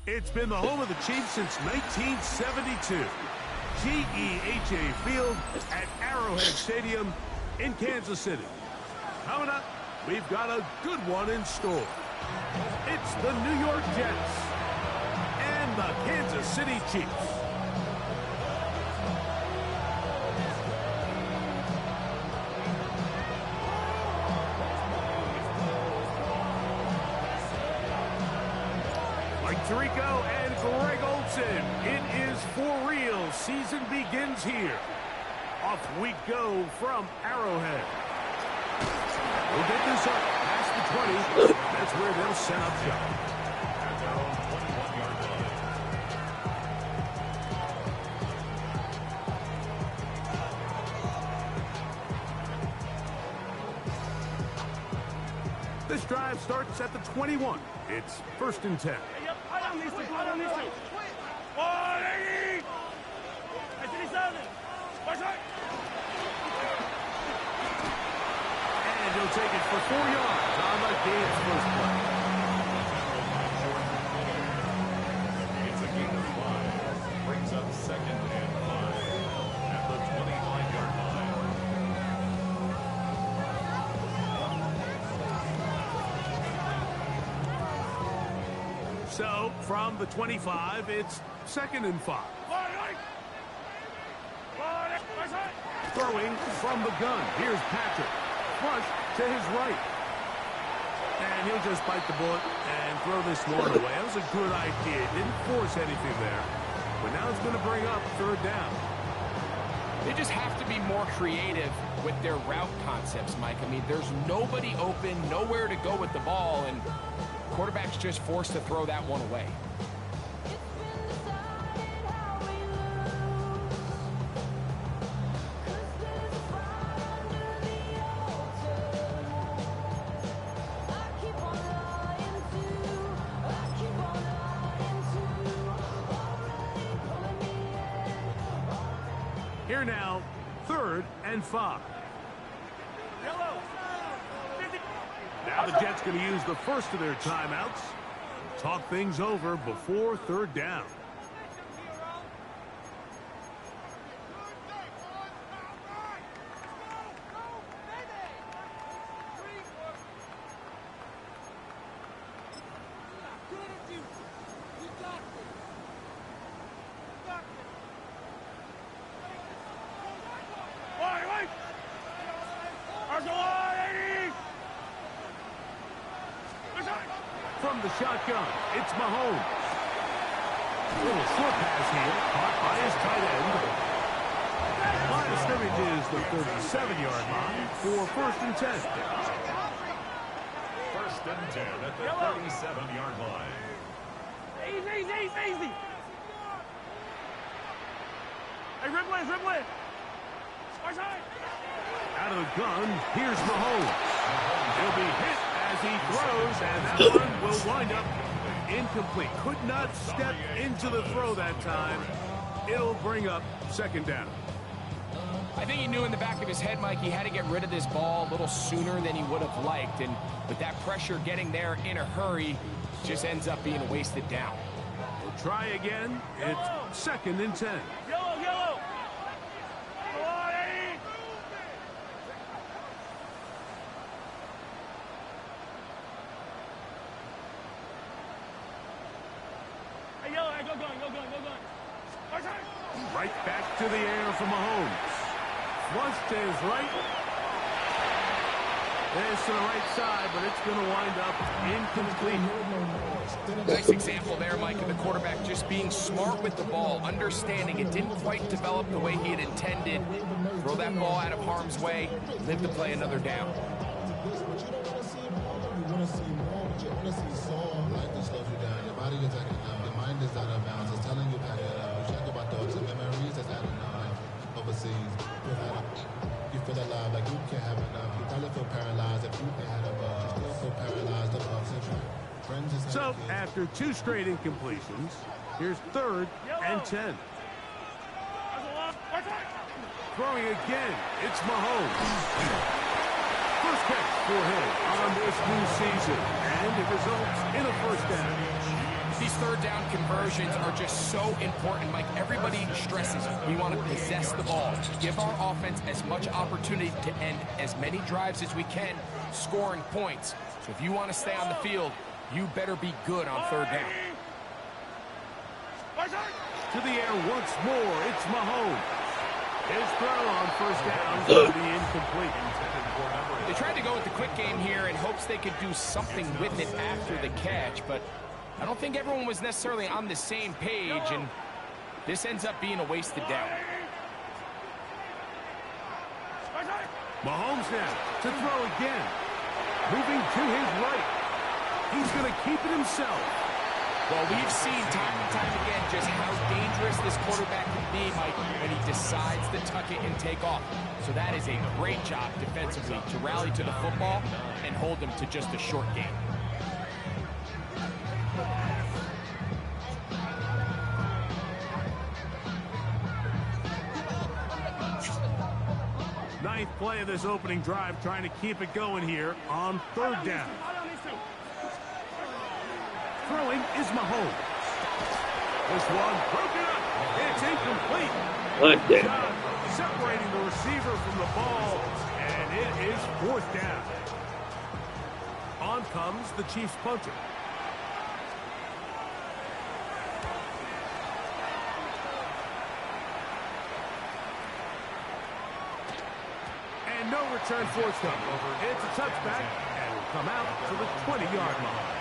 It's been the home of the Chiefs since 1972. GEHA Field at Arrowhead Stadium in Kansas City. Coming up, we've got a good one in store. It's the New York Jets and the Kansas City Chiefs. Tirico and Greg Olsen. It is for real. Season begins here. Off we go from Arrowhead. We'll get this up past the 20. That's where they'll set up shop. This drive starts at the 21. It's 1st and 10. And he'll take it for 4 yards on the game's first play. It's a gain of 5. Brings up 2nd and 5 at the 25-yard line. So, from the 25, it's 2nd and 5. Throwing from the gun. Here's Patrick. Flush to his right. And he'll just bite the bullet and throw this one away. That was a good idea. Didn't force anything there. But now it's going to bring up 3rd down. They just have to be more creative with their route concepts, Mike. I mean, there's nobody open, nowhere to go with the ball, and quarterback's just forced to throw that one away. Here now, 3rd and 5. Now the Jets going to use the first of their timeouts. Talk things over before 3rd down. from the shotgun. It's Mahomes. Little short pass here, caught by his tight end. Line of scrimmage is the 37-yard line for 1st and 10. 1st and 10 at the 37-yard line. Easy. Hey, Ripley. Out of the gun, here's Mahomes. He'll be hit as he throws, and that one will wind up incomplete. Could not step into the throw that time. It'll bring up 2nd down. I think he knew in the back of his head, Mike, he had to get rid of this ball a little sooner than he would have liked. And with that pressure getting there in a hurry, just ends up being a wasted down. We'll try again. It's 2nd and 10. Yellow. Hey, yellow, go going. Right back to the air for Mahomes. Flushed to his right. It's to the right side, but it's going to wind up incomplete. Nice example there, Mike, of the quarterback just being smart with the ball, understanding it didn't quite develop the way he had intended. Throw that ball out of harm's way, live to play another down. Your mind is out of bounds. It's telling you pack it up. You check about thoughts and memories that's adding up. Overseas, you feel alive like you can't have enough. You probably feel paralyzed if you can't have a buzz. You still feel paralyzed above friends. So after 2 straight incompletions, here's 3rd and 10. Throwing again, it's Mahomes. First catch for him on this new season, and it results in a 1st down. These 3rd down conversions are just so important, Mike. Everybody stresses we want to possess the ball, give our offense as much opportunity to end as many drives as we can, scoring points. So if you want to stay on the field, you better be good on 3rd down. To the air once more, it's Mahomes. His throw on 1st down will be incomplete. They tried to go with the quick game here in hopes they could do something with it after the catch, but I don't think everyone was necessarily on the same page, and this ends up being a wasted down. Mahomes now to throw again. Moving to his right. He's going to keep it himself. Well, we've seen time and time again just how dangerous this quarterback can be, Mike, when he decides to tuck it and take off. So that is a great job defensively to rally to the football and hold them to just a short game. Ninth play of this opening drive, trying to keep it going here on 3rd down. Throwing is Mahomes. This one broken up. It's incomplete. Good job separating the receiver from the ball, and it is 4th down. On comes the Chiefs punter. And no return forthcoming. It's a touchback, and will come out to the 20-yard line.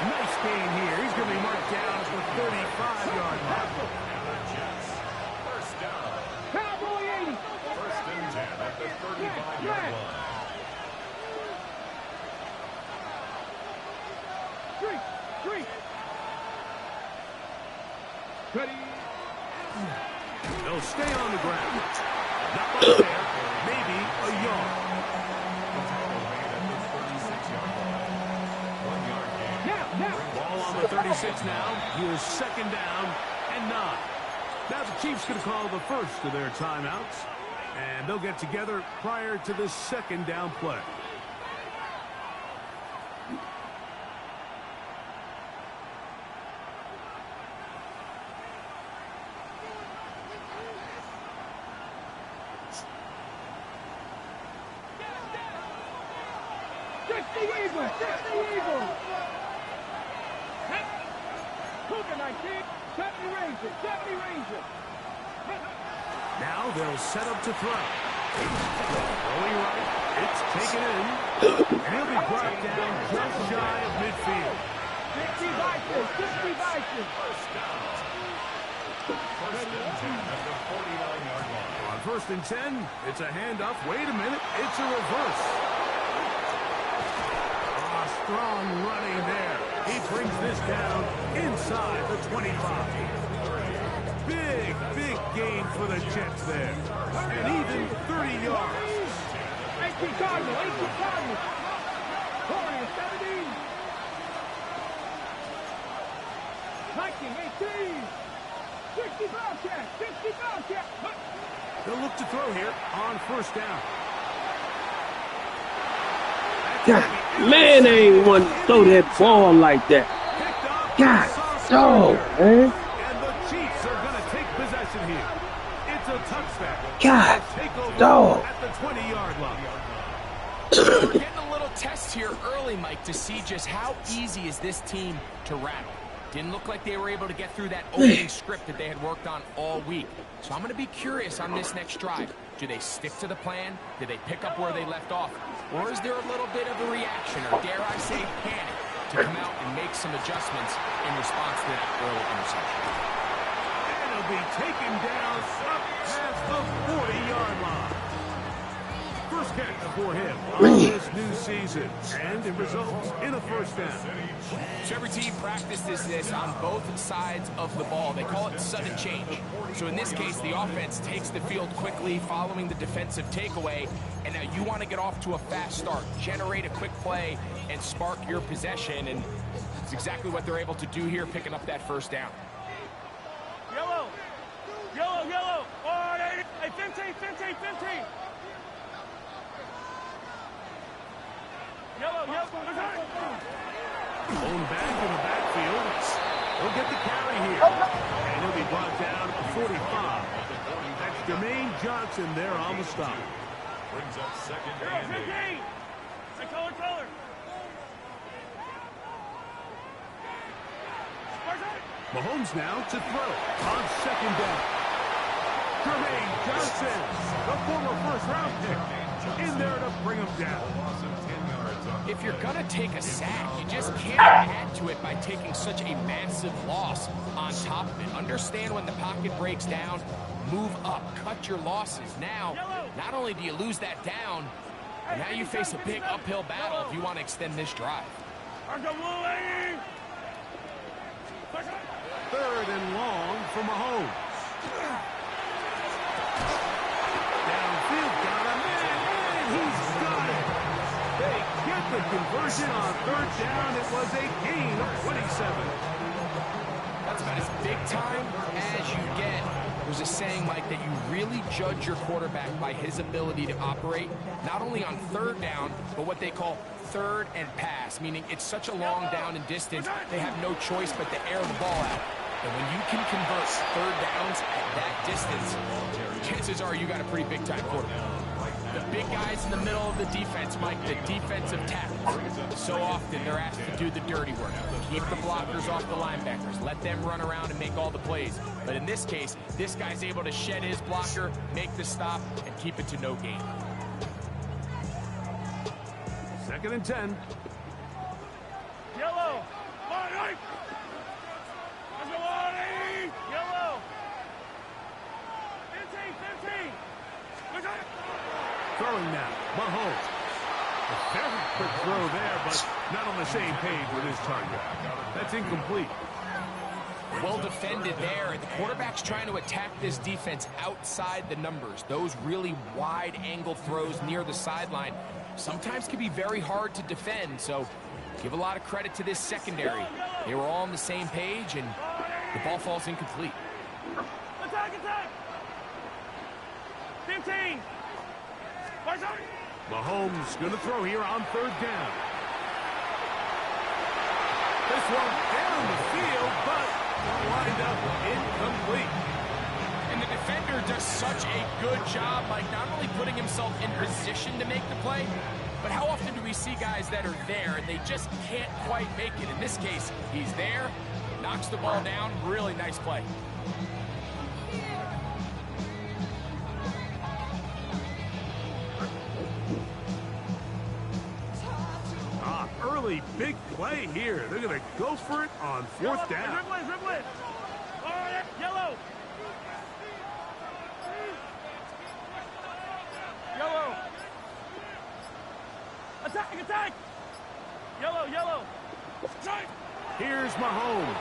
Nice gain here. He's going to be marked down at the 35-yard line. First down. Cowboy 80. 1st and 10 at the 35-yard line. Three. Ready. They'll stay on the ground. Not right there. Maybe a yard. Ball on the 36 now. Here's 2nd down and 9. Now the Chiefs going to call the first of their timeouts. And they'll get together prior to the second down play. Now they'll set up to throw. Going right. It's taken in. And he'll be brought down just shy of midfield. First and 10 at the 49-yard line. On 1st and 10, it's a handoff. Wait a minute. It's a reverse. Strong running there. He brings this down inside the 25. Big gain for the Jets there. And even 30 yards. 18 Cardinals. 40, 17. 19, 18. 60 Bobcat. 60 Bobcat. They'll look to throw here on 1st down. God, man, they ain't want to throw that ball like that. God, dog, man. And the Chiefs are going to take possession here. It's a touchdown. God, dog. At the 20-yard line. We're getting a little test here early, Mike, to see just how easy is this team to rattle. Didn't look like they were able to get through that opening script that they had worked on all week. So I'm going to be curious on this next drive. Do they stick to the plan? Do they pick up where they left off? Or is there a little bit of a reaction, or dare I say panic, to come out and make some adjustments in response to that early interception? And he'll be taken down up past the 40-yard line. First catch for him on this new season. And it results in a 1st down. So every team practices this on both sides of the ball. They call it sudden change. So in this case, the offense takes the field quickly following the defensive takeaway. And now you want to get off to a fast start, generate a quick play, and spark your possession. And it's exactly what they're able to do here, picking up that 1st down. Yellow. Oh, hey, 15. Yellow. Own back in the backfield. He'll get the carry here. And he'll be brought down at the 45. That's Jermaine Johnson there on the stop. Brings up 2nd and 8. Color. Mahomes now to throw on 2nd down. Jermaine Johnson, the former first-round pick, in there to bring him down. If you're going to take a sack, you just can't add to it by taking such a massive loss on top of it. Understand when the pocket breaks down, move up, cut your losses. Now, not only do you lose that down, but now you face a big uphill battle if you want to extend this drive. 3rd and long for Mahomes. Downfield, got a man, and he's got it. They get the conversion on 3rd down. It was a gain of 27. That's about as big time as you get. There's a saying, Mike, that you really judge your quarterback by his ability to operate, not only on 3rd down, but what they call 3rd and pass, meaning it's such a long down and distance, they have no choice but to air the ball out. And when you can convert 3rd downs at that distance, chances are you got a pretty big-time quarterback. The big guys in the middle of the defense, Mike, the defensive tackles, so often they're asked to do the dirty work. Keep the blockers off the linebackers. Let them run around and make all the plays. But in this case, this guy's able to shed his blocker, make the stop, and keep it to no gain. 2nd and 10. Yellow. Yellow. 15. Throwing now, Mahomes. A very quick throw there, but not on the same page with his target. That's incomplete. Well defended there. The quarterback's trying to attack this defense outside the numbers. Those really wide angle throws near the sideline sometimes can be very hard to defend, so give a lot of credit to this secondary. They were all on the same page, and the ball falls incomplete. Attack! 15! 15. Watch out. Mahomes going to throw here on third down. This one down the field, but lined up incomplete. And the defender does such a good job, like not only putting himself in position to make the play, but how often do we see guys that are there and they just can't quite make it? In this case, he's there, knocks the ball down, really nice play. Early big play here. They're going to go for it on fourth down. Dribble it. All right, yellow. Yellow. Attack. Yellow. Strike. Here's Mahomes.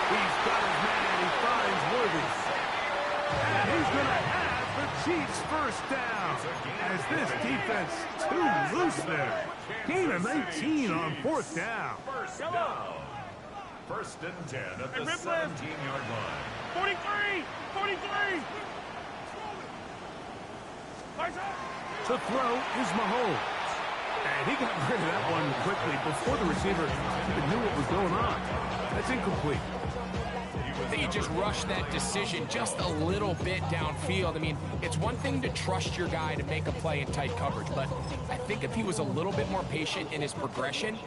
He's got his man. He finds Worthy. And he's going to have the Chiefs first down. As this defense too loose there. Gain of 19 on fourth down. First down. First and 10 at the 17-yard line. 43. To throw is Mahomes. And he got rid of that one quickly before the receiver even knew what was going on. That's incomplete. I think he just rushed that decision just a little bit downfield. I mean, it's one thing to trust your guy to make a play in tight coverage, but I think if he was a little bit more patient in his progression,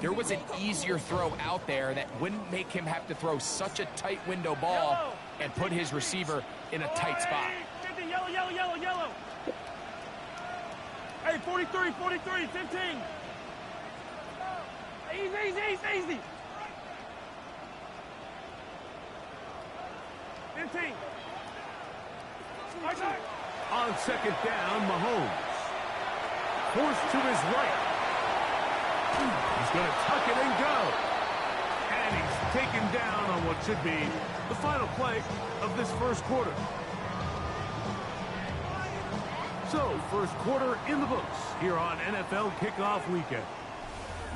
there was an easier throw out there that wouldn't make him have to throw such a tight window ball and put his receiver in a tight spot. 50, yellow. Hey, 43, 15. Easy. 15. On second down, Mahomes. Forced to his right. He's going to tuck it and go. And he's taken down on what should be the final play of this first quarter. So, first quarter in the books here on NFL Kickoff Weekend.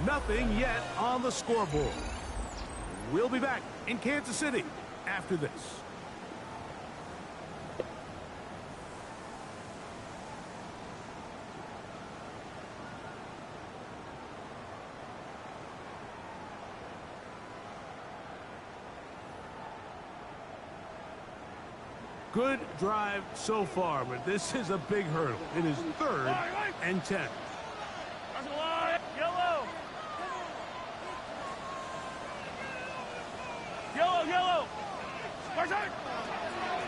Nothing yet on the scoreboard. We'll be back in Kansas City after this. Good drive so far, but this is a big hurdle. It is 3rd and 10. Yellow.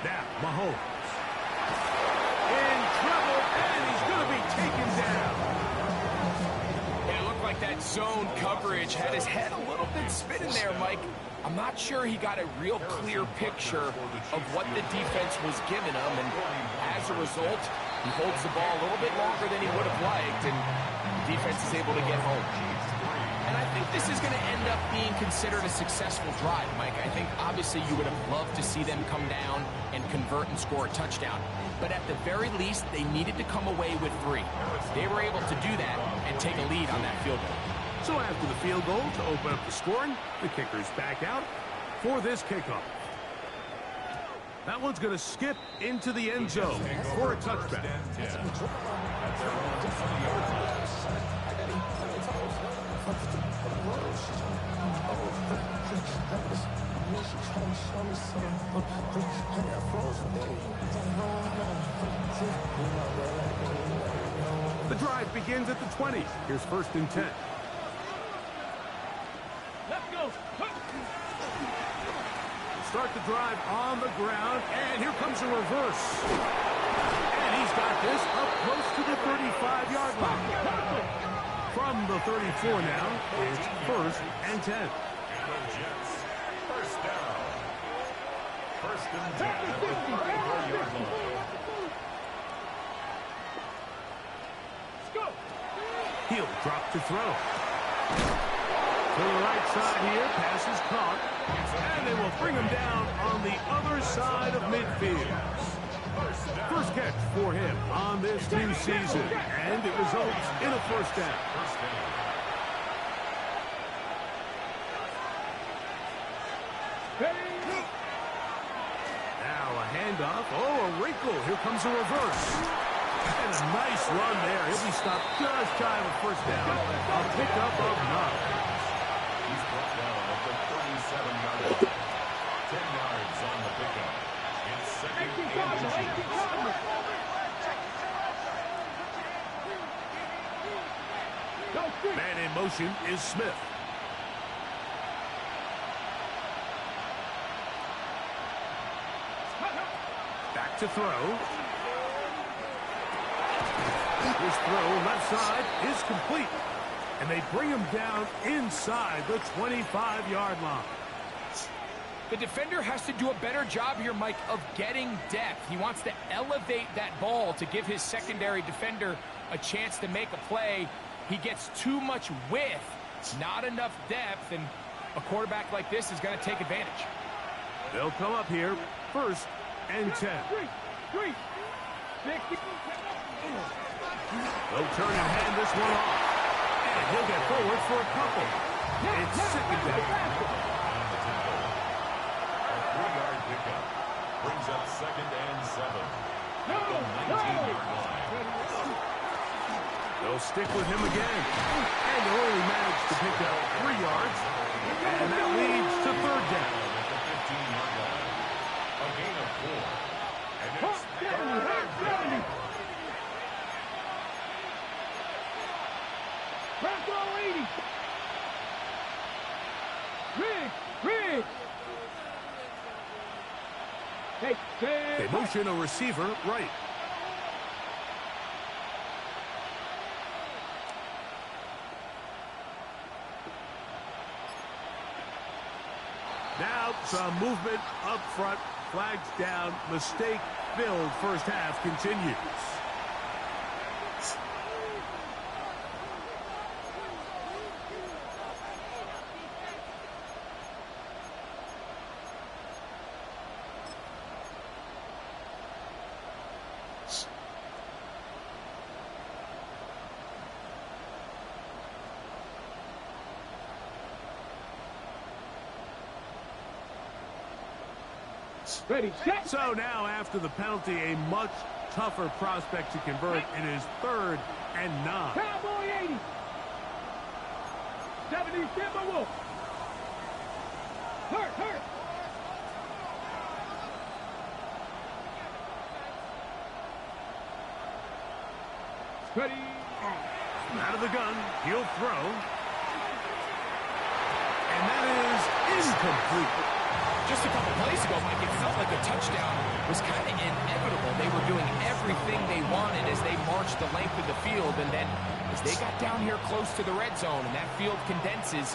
Now, Mahomes. In trouble, and he's going to be taken down. And it looked like that zone coverage had his head a little bit spinning there, Mike. I'm not sure he got a real clear picture of what the defense was giving him, and as a result, he holds the ball a little bit longer than he would have liked, and the defense is able to get home. And I think this is going to end up being considered a successful drive, Mike. I think obviously you would have loved to see them come down and convert and score a touchdown, but at the very least, they needed to come away with 3. They were able to do that and take a lead on that field goal. So after the field goal to open up the scoring, the kicker's back out for this kickoff. That one's going to skip into the end zone for a touchback. The drive begins at the 20. Here's 1st and 10. Let's go. Start the drive on the ground, and here comes a reverse. And he's got this up close to the 35-yard line. From the 34 now, it's 1st and 10. First down. 1st and 10 at the 34-yard line. He'll drop to throw. To the right side here, pass is caught. And they will bring him down on the other side of midfield. First catch for him on this new season. And it results in a first down. Now handoff. Oh, a wrinkle. Here comes a reverse. And a nice run there. He'll be stopped just shy of a first down. A pickup of 9. He's brought down at the 37-yard line. 10 yards on the pickup. It's second and 8. Man in motion is Smith. Back to throw. His throw left side is complete. And they bring him down inside the 25-yard line. The defender has to do a better job here, Mike, of getting depth. He wants to elevate that ball to give his secondary defender a chance to make a play. He gets too much width, not enough depth, and a quarterback like this is going to take advantage. They'll come up here, 1st and 10. They'll turn and hand this one off. And he'll get forward for a couple. It's 2nd down. A 3-yard pickup brings up 2nd and 7. At the 19-yard line. They'll stick with him again. And they'll only manage to pick up 3 yards. And that leads to 3rd down. At the 15-yard line. A gain of 4. And it's 70. Back row 80. Rig. Hey, They motion a receiver right. Now some movement up front. Flags down. Mistake-filled first half continues. ready, set. So now, after the penalty, a much tougher prospect to convert. It is 3rd and 9. Cowboy 80. 70, Timberwolf. Hurt. Ready. Out of the gun, he'll throw. And that is incomplete. Just a couple plays ago, Mike, it felt like a touchdown was kind of inevitable. They were doing everything they wanted as they marched the length of the field, and then as they got down here close to the red zone and that field condenses,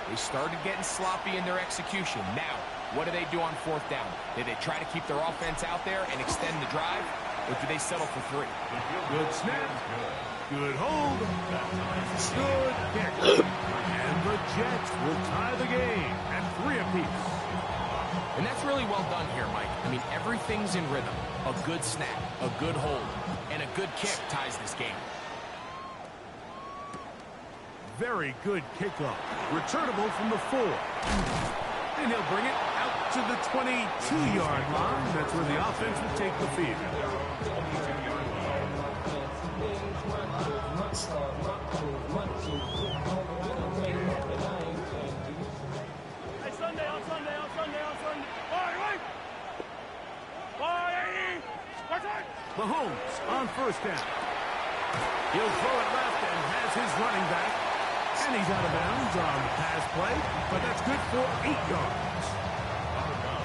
they started getting sloppy in their execution. Now, what do they do on 4th down? Do they try to keep their offense out there and extend the drive, or do they settle for 3? Good snap. Good hold. Good kick. And the Jets will tie the game at 3 apiece. And that's really well done here, Mike. I mean, everything's in rhythm. A good snap, a good hold, and a good kick ties this game. Very good kickoff. Returnable from the 4. And he'll bring it out to the 22-yard line. That's where the offense will take the field. Hey, Sunday. All right. Mahomes on 1st down. He'll throw it left and has his running back. And he's out of bounds on the pass play, but that's good for 8 yards.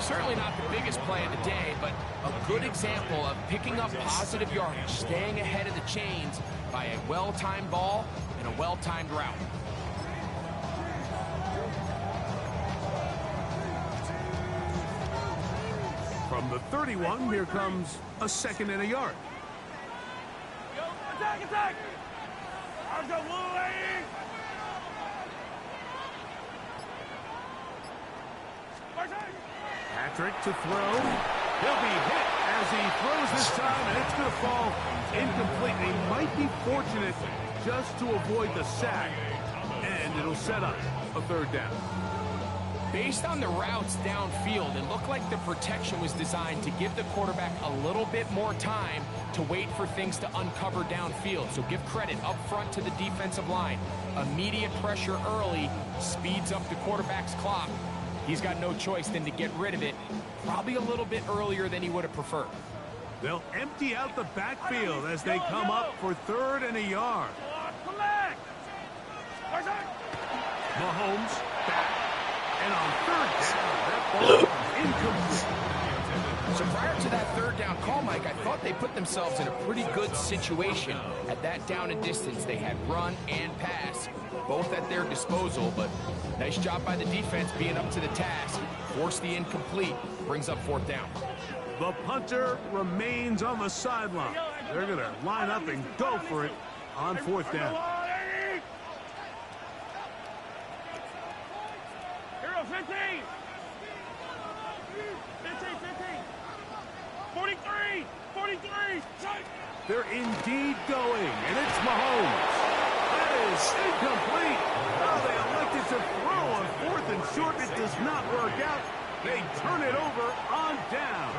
Certainly not the biggest play of the day, but a good example of picking up positive yardage, staying ahead of the chains by a well-timed ball and a well-timed route. From the 31, here comes a 2nd and a yard. Attack. I've got Willie. Patrick to throw. He'll be hit as he throws this time, and it's going to fall incomplete. They might be fortunate just to avoid the sack, and it'll set up a 3rd down. Based on the routes downfield, it looked like the protection was designed to give the quarterback a little bit more time to wait for things to uncover downfield. So give credit up front to the defensive line. Immediate pressure early speeds up the quarterback's clock. He's got no choice than to get rid of it, probably a little bit earlier than he would have preferred. They'll empty out the backfield as they come up for 3rd and a yard. Mahomes back. And on 3rd down, that ball is incomplete. So prior to that 3rd down call, Mike, I thought they put themselves in a pretty good situation. At that down and distance, they had run and pass, both at their disposal, but nice job by the defense being up to the task. Forced the incomplete, brings up 4th down. The punter remains on the sideline. They're going to line up and go for it on 4th down. 15! 43! 43! They're indeed going, and it's Mahomes. That is incomplete. Oh, they elected to throw on 4th and short. It does not work out. They turn it over on down.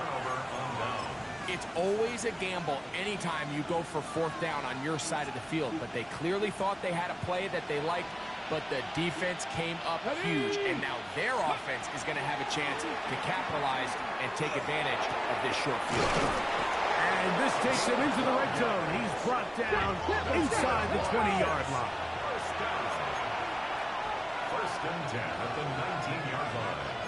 It's always a gamble anytime you go for 4th down on your side of the field, but they clearly thought they had a play that they liked, but the defense came up huge, and now their offense is going to have a chance to capitalize and take advantage of this short field. And this takes him into the red zone. He's brought down inside the 20-yard line. 1st and 10 at the 19-yard line.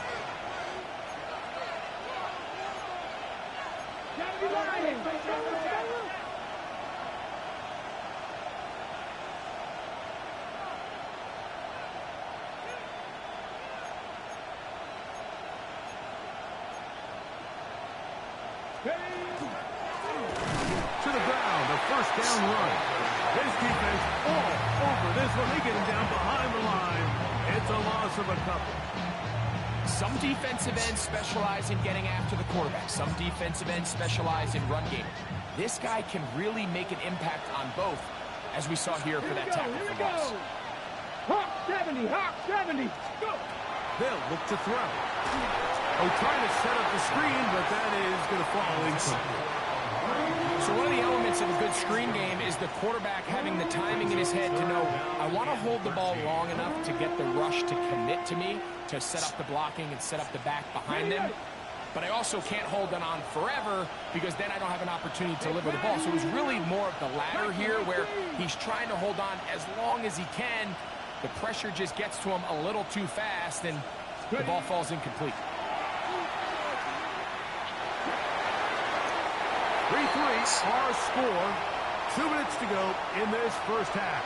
To the ground, a 1st down run. His defense all over this one. They get him down behind the line. It's a loss of a couple. Some defensive ends specialize in getting after the quarterback. Some defensive ends specialize in run game. This guy can really make an impact on both, as we saw here for that tackle for loss. Hawk 70, Hawk 70, go! They'll look to throw. Oh, trying to set up the screen, but that is going to fall incomplete. So one of the elements of a good screen game is the quarterback having the timing in his head to know, I want to hold the ball long enough to get the rush to commit to me, to set up the blocking and set up the back behind them. But I also can't hold it on forever because then I don't have an opportunity to deliver the ball. So it was really more of the latter here where he's trying to hold on as long as he can. The pressure just gets to him a little too fast and the ball falls incomplete. 3-3, our score. 2 minutes to go in this 1st half.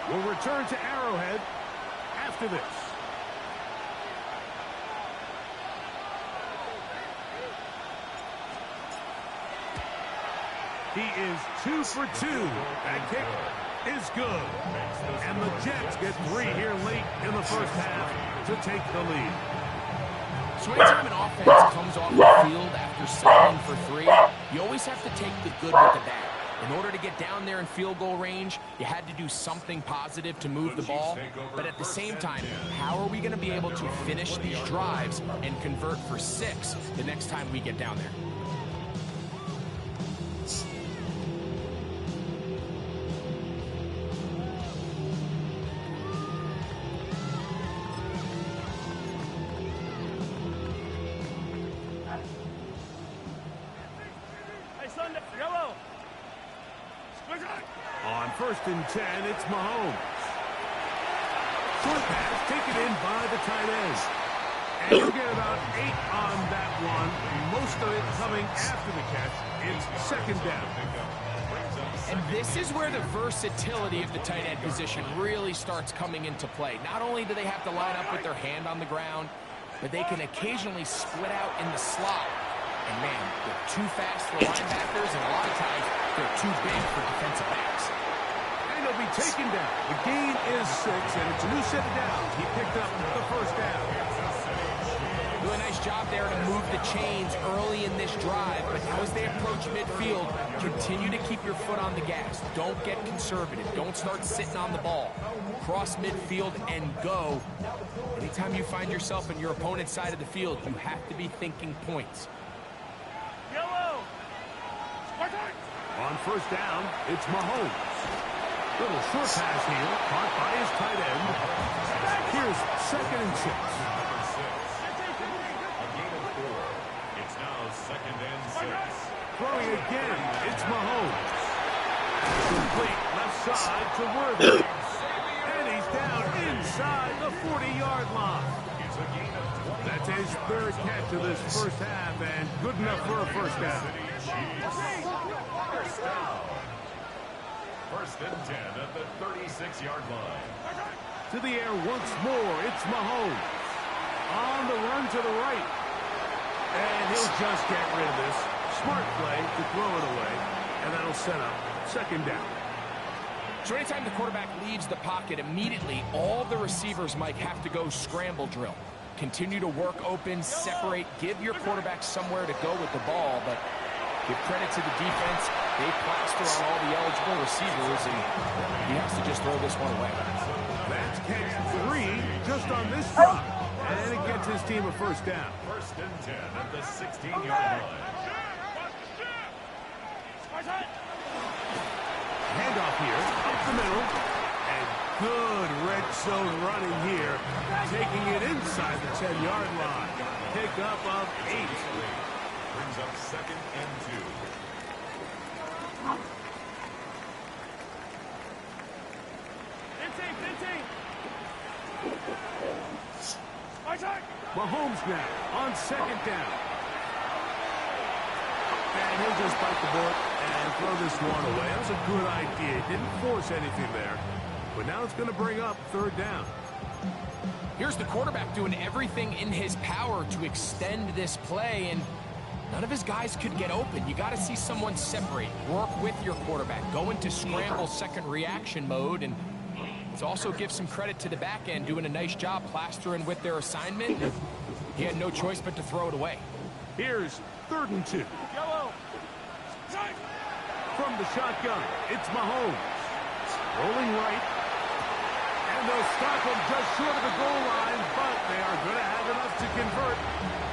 We'll return to Arrowhead after this. He is 2 for 2. That kick is good. And the Jets get 3 here late in the 1st half to take the lead. So anytime an offense comes off the field after settling for 3, you always have to take the good with the bad. In order to get down there in field goal range, you had to do something positive to move the ball. But at the same time, how are we going to be able to finish these drives and convert for 6 the next time we get down there? On 1st and 10, it's Mahomes. Short pass taken in by the tight end. And you get about 8 on that one. Most of it coming after the catch. It's 2nd down. And this is where the versatility of the tight end position really starts coming into play. Not only do they have to line up with their hand on the ground, but they can occasionally split out in the slot. And man, they're too fast for linebackers, and a lot of times they're too big for defensive backs. And he'll be taken down. The gain is 6, and it's a new set of downs. He picked up the 1st down. Doing a nice nice job there to move the chains early in this drive, but now as they approach midfield, continue to keep your foot on the gas. Don't get conservative. Don't start sitting on the ball. Cross midfield and go. Anytime you find yourself on your opponent's side of the field, you have to be thinking points. Yellow. On first down, it's Mahomes. Little short pass here, caught by his tight end. Here's 2nd and 6. A gain of 4. It's now 2nd and 6. Throwing again, it's Mahomes. Complete left side to Worthy. And he's down inside the 40-yard line. It's a gain of 20. That's his 3rd catch of this first half, and good enough for a first down. First down. 1st and 10 at the 36-yard line. To the air once more, it's Mahomes. On the run to the right. And he'll just get rid of this. Smart play to throw it away, and that'll set up 2nd down. So anytime the quarterback leaves the pocket, immediately all the receivers might have to go scramble drill. Continue to work open, separate, give your quarterback somewhere to go with the ball, but give credit to the defense. They plaster on all the eligible receivers, and he has to just throw this one away. That's catch 3 just on this drop, and it gets his team a first down. 1st and 10 at the 16-yard line. Handoff here, up the middle, and good red zone running here, taking it inside the 10-yard line. Pick up of 8. Brings up 2nd and 2. Mahomes now on 2nd down. And he'll just bite the bullet and throw this one away. That was a good idea. Didn't force anything there. But now it's going to bring up 3rd down. Here's the quarterback doing everything in his power to extend this play, and none of his guys could get open. You got to see someone separate, work with your quarterback, go into scramble second reaction mode, and it also gives some credit to the back end doing a nice job plastering with their assignment. He had no choice but to throw it away. Here's 3rd and 2. Yellow. From the shotgun, it's Mahomes. Rolling right. And they'll stop him just short of the goal line, but they are going to have enough to convert.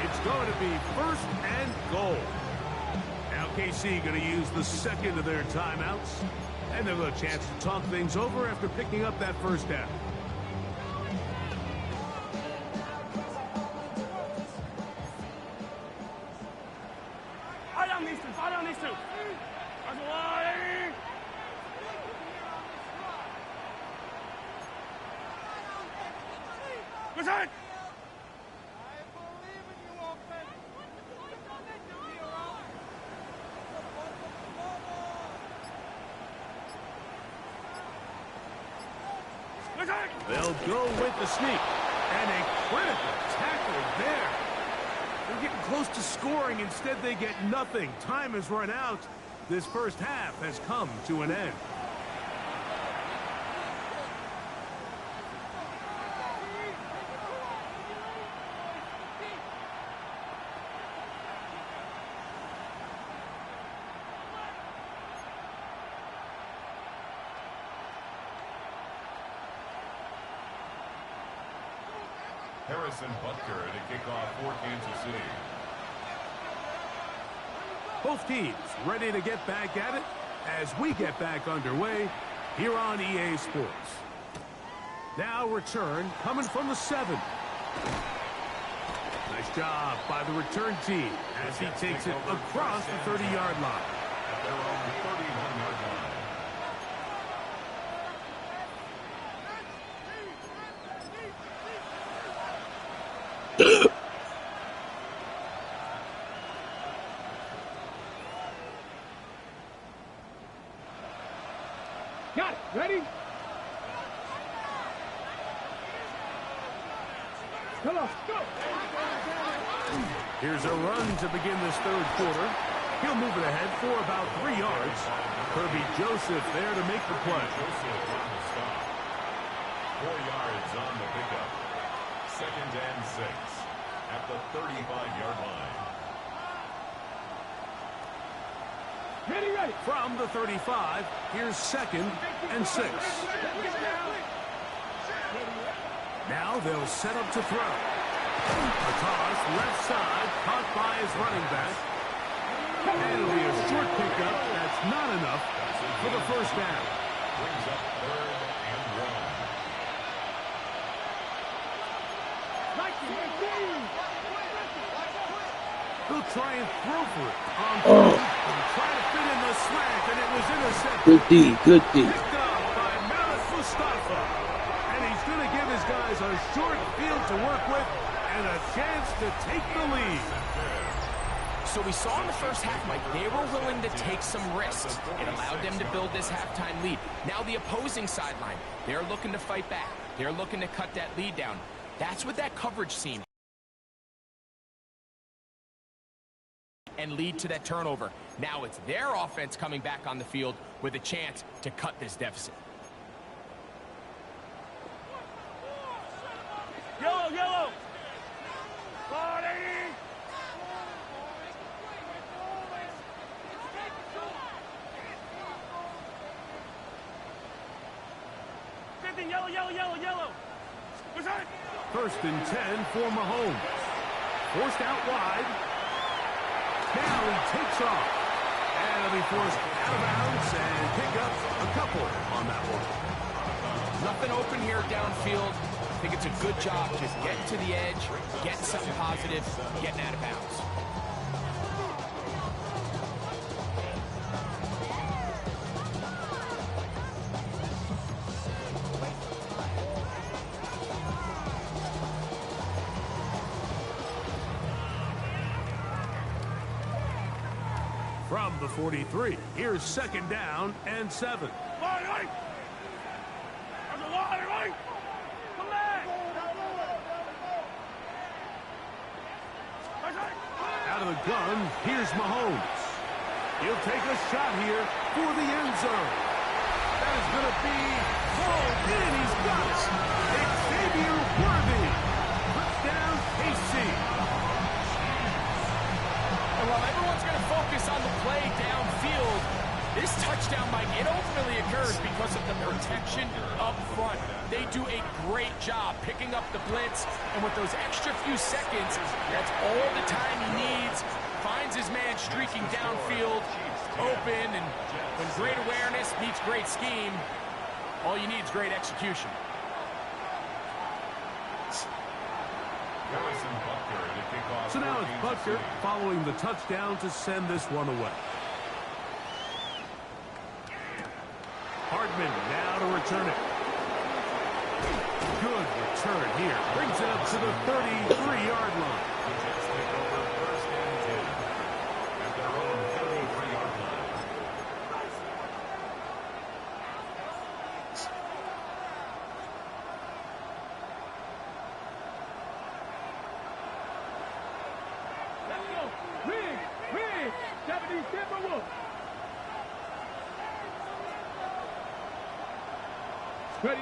It's going to be 1st and goal. Now KC going to use the 2nd of their timeouts. And they'll have a chance to talk things over after picking up that first down. I don't need to. That's why. Good side. They'll go with the sneak. And a critical tackle there. They're getting close to scoring. Instead, they get nothing. Time has run out. This first half has come to an end. Harrison Butker to kick off for Kansas City. Both teams ready to get back at it as we get back underway here on EA Sports. Now return coming from the 7. Nice job by the return team as he takes it across the 30-yard line. At their own 31-yard line. Got it. Ready? Come on, go. Here's a run to begin this 3rd quarter. He'll move it ahead for about 3 yards. Kirby Joseph there to make the play. Joseph on the stop. 4 yards on the pickup. 2nd and 6. at the 35-yard line. Ready. From the 35, here's 2nd and 6. Now they'll set up to throw. A toss left side, caught by his running back. And it'll be a short pickup. That's not enough for the first down. Brings up 3rd and 1. They'll try and throw for it on third and try to fit in the slant, and it was intercepted. Good D. Picked up by Malik Mustafa. And he's going to give his guys a short field to work with and a chance to take the lead. So we saw in the first half, Mike, they were willing to take some risks. It allowed them to build this halftime lead. Now the opposing sideline, they're looking to fight back. They're looking to cut that lead down. That's what that coverage seemed. And lead to that turnover. Now it's their offense coming back on the field with a chance to cut this deficit. Yellow. Yellow. 1st and 10 for Mahomes. Forced out wide. Now he takes off. And he'll be forced out of bounds and pick up a couple on that one. Nothing open here downfield. I think it's a good job just getting to the edge, getting something positive, getting out of bounds. From the 43, here's 2nd down and 7. Out of the gun, here's Mahomes. He'll take a shot here for the end zone. That is going to be called in. He's got it. Xavier Worthy. Touchdown, KC. And while everyone's going to focus on the play downfield, this touchdown, Mike, it ultimately occurs because of the protection up front. They do a great job picking up the blitz, and with those extra few seconds, that's all the time he needs. Finds his man streaking downfield, open, and when great awareness meets great scheme, all you need is great execution. Harrison Butker to kick off. So now it's Butker following the touchdown to send this one away. Hardman now to return it. Good return here. Brings it up to the 33-yard line. The Jets take over 1st and 10 at their own 33-yard line. Let's go. Rig. 70 Timberwolves. Ready.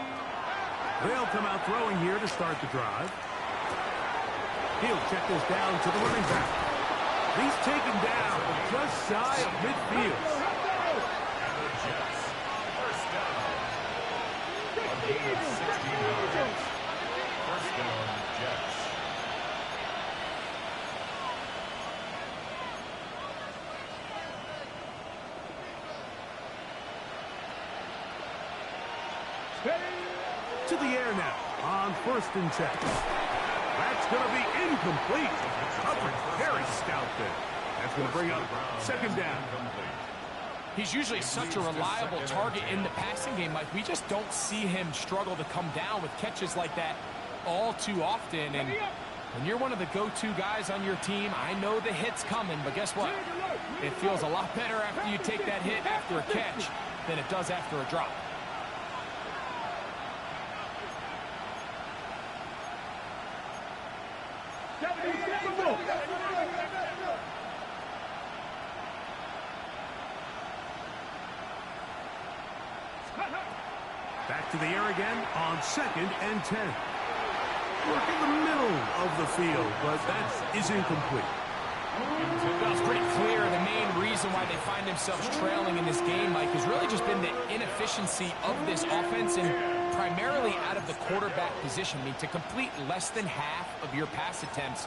They'll come out throwing here to start the drive. He'll check this down to the running back. He's taken down just shy of midfield. And the Jets, 1st down. A gain of 16 yards. 1st down, Jets. To the air now on 1st and 10. That's going to be incomplete. Coverage very stout there. That's going to bring up 2nd down. He's usually such a reliable target in the passing game, Mike. We just don't see him struggle to come down with catches like that all too often. And when you're one of the go-to guys on your team, I know the hit's coming, but guess what? It feels a lot better after you take that hit after a catch than it does after a drop. Back to the air again on 2nd and 10. Work in the middle of the field, but that is incomplete. Well, it's pretty clear the main reason why they find themselves trailing in this game, Mike, has really just been the inefficiency of this offense and primarily out of the quarterback position. I mean, to complete less than half of your pass attempts,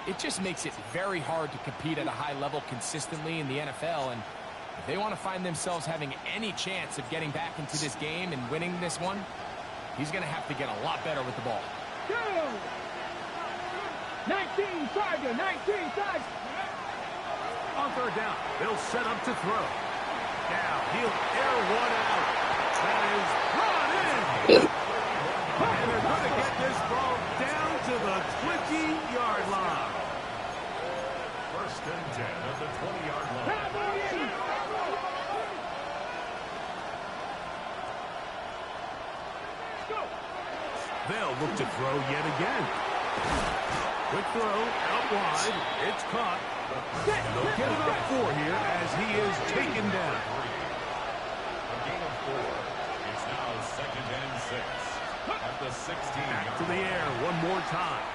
it just makes it very hard to compete at a high level consistently in the NFL. And if they want to find themselves having any chance of getting back into this game and winning this one, he's going to have to get a lot better with the ball. 19 Tiger, 19 Tiger. On third down, they'll set up to throw. Now he'll air one out. That is brought in. And they're going to get this ball down to the 20-yard line. First and 10 at the 20-yard line. They'll look to throw yet again. Quick throw, out wide. It's caught. They'll get it up 4 here as he is taken down. A gain of 4. It's now second and 6 at the 16. Back to the air one more time.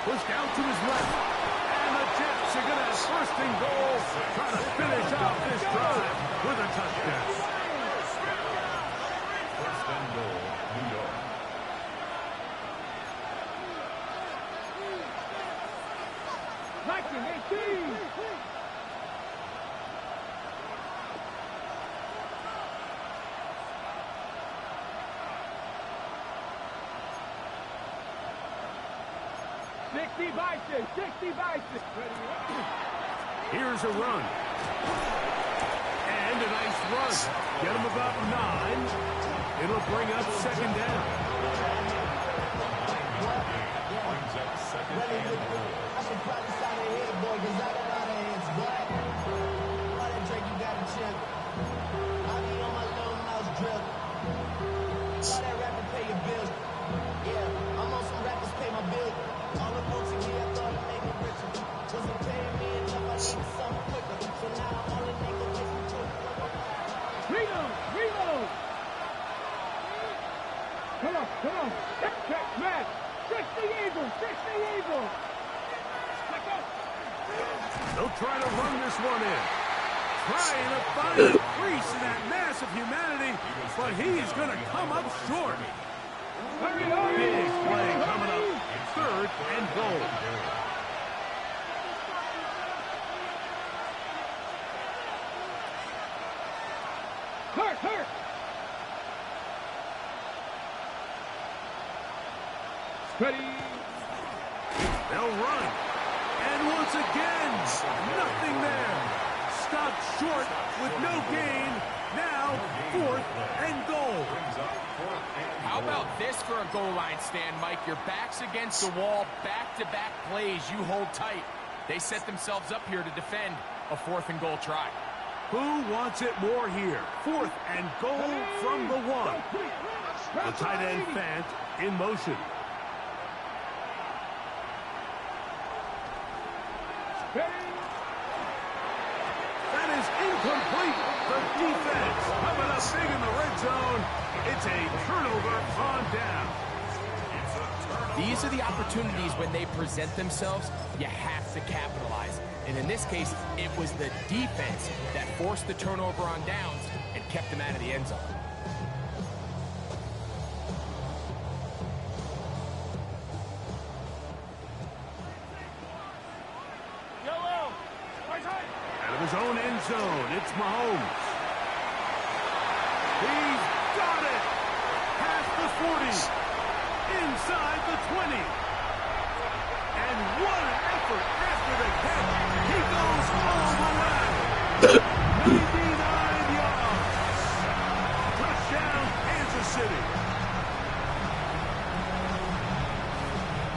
Pushed out to his left. And the Jets are going to have first and goal. Trying to finish off this drive with a touchdown. First and goal, New York. Here's a run. And a nice run. Get him about 9. It'll bring up second down. Brings up second and goal. I should probably sign a hit, boy, because I got a lot of hits. What? Why that Drake, you got a chip? I be on my little mouse drip. Why that rapper pay your bills? Yeah, I'm on some rappers pay my bill. All the folks in here, I thought it made me richer. Wasn't paying me enough, I needed something quicker. So now I'm all the nigga makes me too. Reload! Come on. Check, man. Fix the Eagle. They'll try to run this one in. Trying to find a crease in that mass of humanity, but he's going to come up short. Big play coming up. Third and goal. Hurt. Ready. They'll run. And once again, nothing there. Stopped short with no gain. Now, fourth and goal. How about this for a goal line stand, Mike? Your back's against the wall, back-to-back plays, you hold tight. They set themselves up here to defend a fourth and goal try. Who wants it more here? Fourth and goal from the 1. The tight end Fant in motion. That is incomplete. The defense coming up big in the red zone. It's a turnover on down. These are the opportunities when they present themselves, you have to capitalize. And in this case, it was the defense that forced the turnover on downs and kept them out of the end zone. Out of his own end zone, it's Mahomes. He's got it. Past the 40. Inside the 20. And what an effort after the catch. He goes all the way. 99 yards. Touchdown, Kansas City.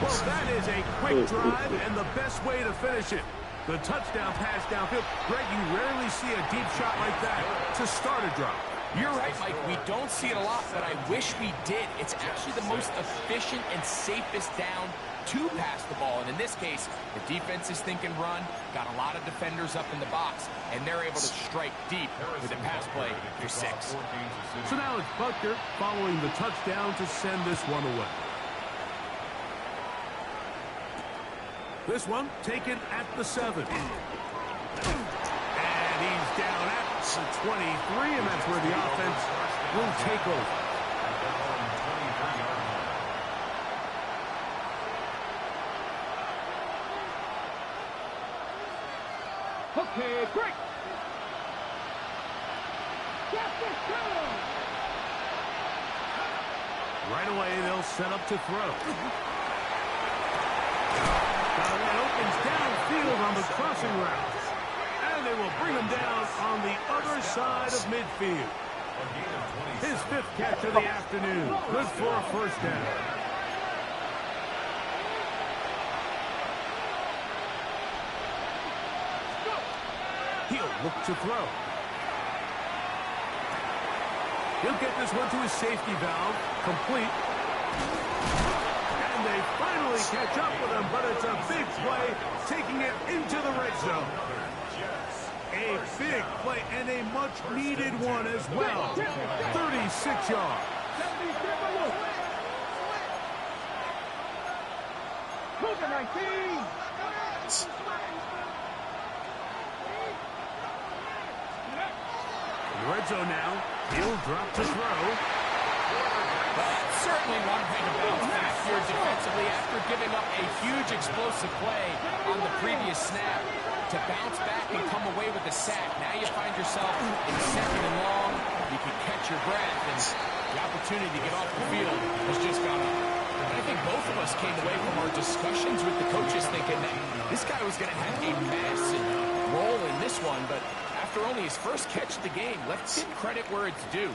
Well, that is a quick drive and the best way to finish it. The touchdown pass downfield. Greg, you rarely see a deep shot like that to start a drive. You're right, Mike. We don't see it a lot, but I wish we did. It's actually the most efficient and safest down to pass the ball. And in this case, the defense is thinking run, got a lot of defenders up in the box, and they're able to strike deep with a pass play for 6. So now it's Butker following the touchdown to send this one away. This one taken at the 7. And he's down at the 23, and that's where the offense will take over. Okay, break. Right away, they'll set up to throw. That opens downfield on the crossing route. And they will bring him down on the other side of midfield. His 5th catch of the afternoon. Good for a first down. He'll look to throw. He'll get this one to his safety valve. Complete. And they finally catch up with him, but it's a big play, taking it into the red zone. A big play and a much-needed one as well. 36 yards. Cougar 19. Red zone now. He'll drop to throw. Certainly one way to bounce back here defensively after giving up a huge explosive play on the previous snap. To bounce back and come away with a sack. Now you find yourself in 2nd and long. You can catch your breath, and the opportunity to get off the field has just gone up. And I think both of us came away from our discussions with the coaches thinking that this guy was going to have a massive role in this one, but after only his first catch of the game, let's give credit where it's due.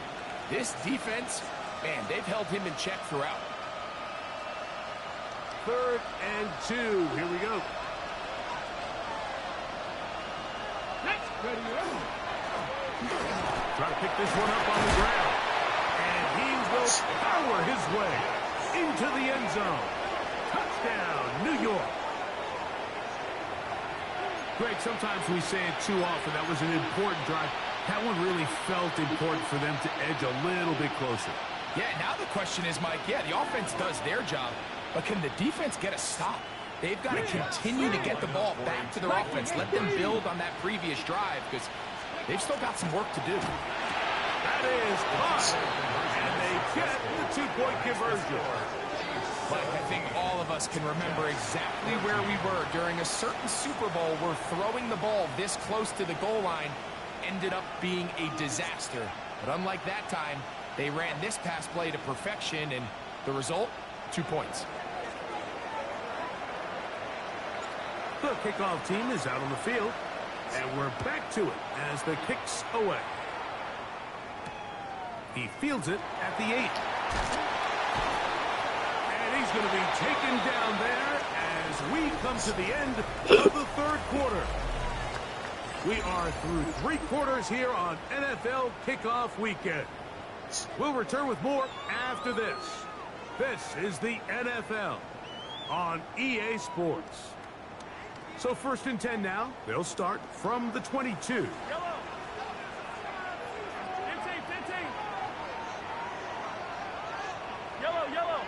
This defense, man, they've held him in check throughout. 3rd and 2. Here we go. Try to pick this one up on the ground. And he will power his way into the end zone. Touchdown, New York. Greg, sometimes we say it too often. That was an important drive. That one really felt important for them to edge a little bit closer. Yeah, now the question is, Mike, yeah, the offense does their job, but can the defense get a stop? They've got to continue to get the ball back to their offense. Let them build on that previous drive because they've still got some work to do. That is caught. And they get the 2-point conversion. But I think all of us can remember exactly where we were during a certain Super Bowl where throwing the ball this close to the goal line ended up being a disaster. But unlike that time, they ran this pass play to perfection, and the result, 2 points. The kickoff team is out on the field, and we're back to it as the kick's away. He fields it at the 8. And he's going to be taken down there as we come to the end of the 3rd quarter. We are through 3 quarters here on NFL Kickoff Weekend. We'll return with more after this. This is the NFL on EA Sports. So 1st and 10 now. They'll start from the 22. Yellow. 15. 15. Yellow.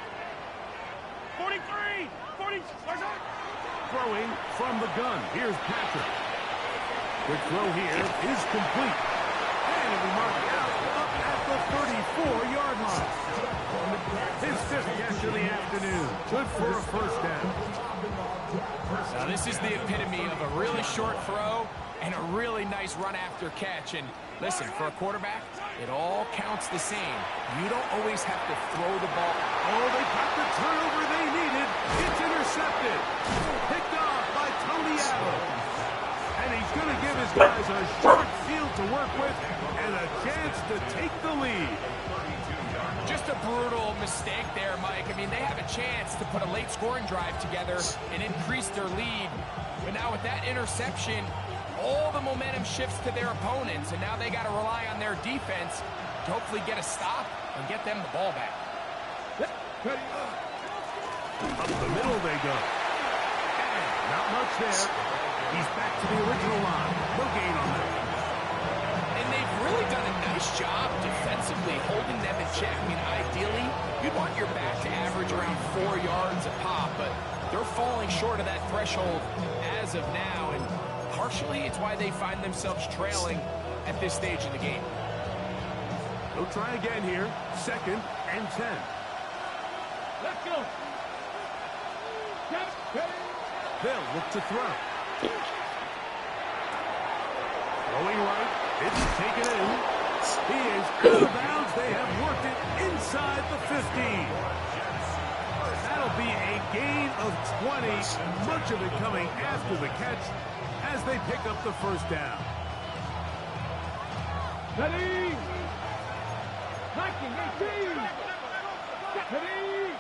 43. 40. Throwing from the gun. Here's Patrick. The throw here is complete. And it'll be marked out up at the 34-yard line. His 5th catch of the afternoon. Good for a first down. Now this is the epitome of a really short throw and a really nice run after catch. And listen, for a quarterback, it all counts the same. You don't always have to throw the ball. Oh, they got the turnover they needed. It's intercepted. Picked off by Tony Adams. And he's going to give his guys a short field to work with and a chance to take the lead. Just a brutal mistake there, Mike. I mean, they have a chance to put a late scoring drive together and increase their lead. But now with that interception, all the momentum shifts to their opponents, and now they got to rely on their defense to hopefully get a stop and get them the ball back. Up the middle they go. And not much there. He's back to the original line. No gain on that. And they've really done a nice job defensively holding them in check. I mean, ideally, you'd want your back to average around 4 yards a pop, but They're falling short of that threshold as of now, and partially it's why they find themselves trailing at this stage of the game. They'll try again here. 2nd and 10. Let's go. They'll look to throw. Throwing right. It's taken in. He is out of bounds. They have worked it inside the 15. That'll be a gain of 20. Much of it coming after the catch as they pick up the first down. Ready. 19, 18. Ready.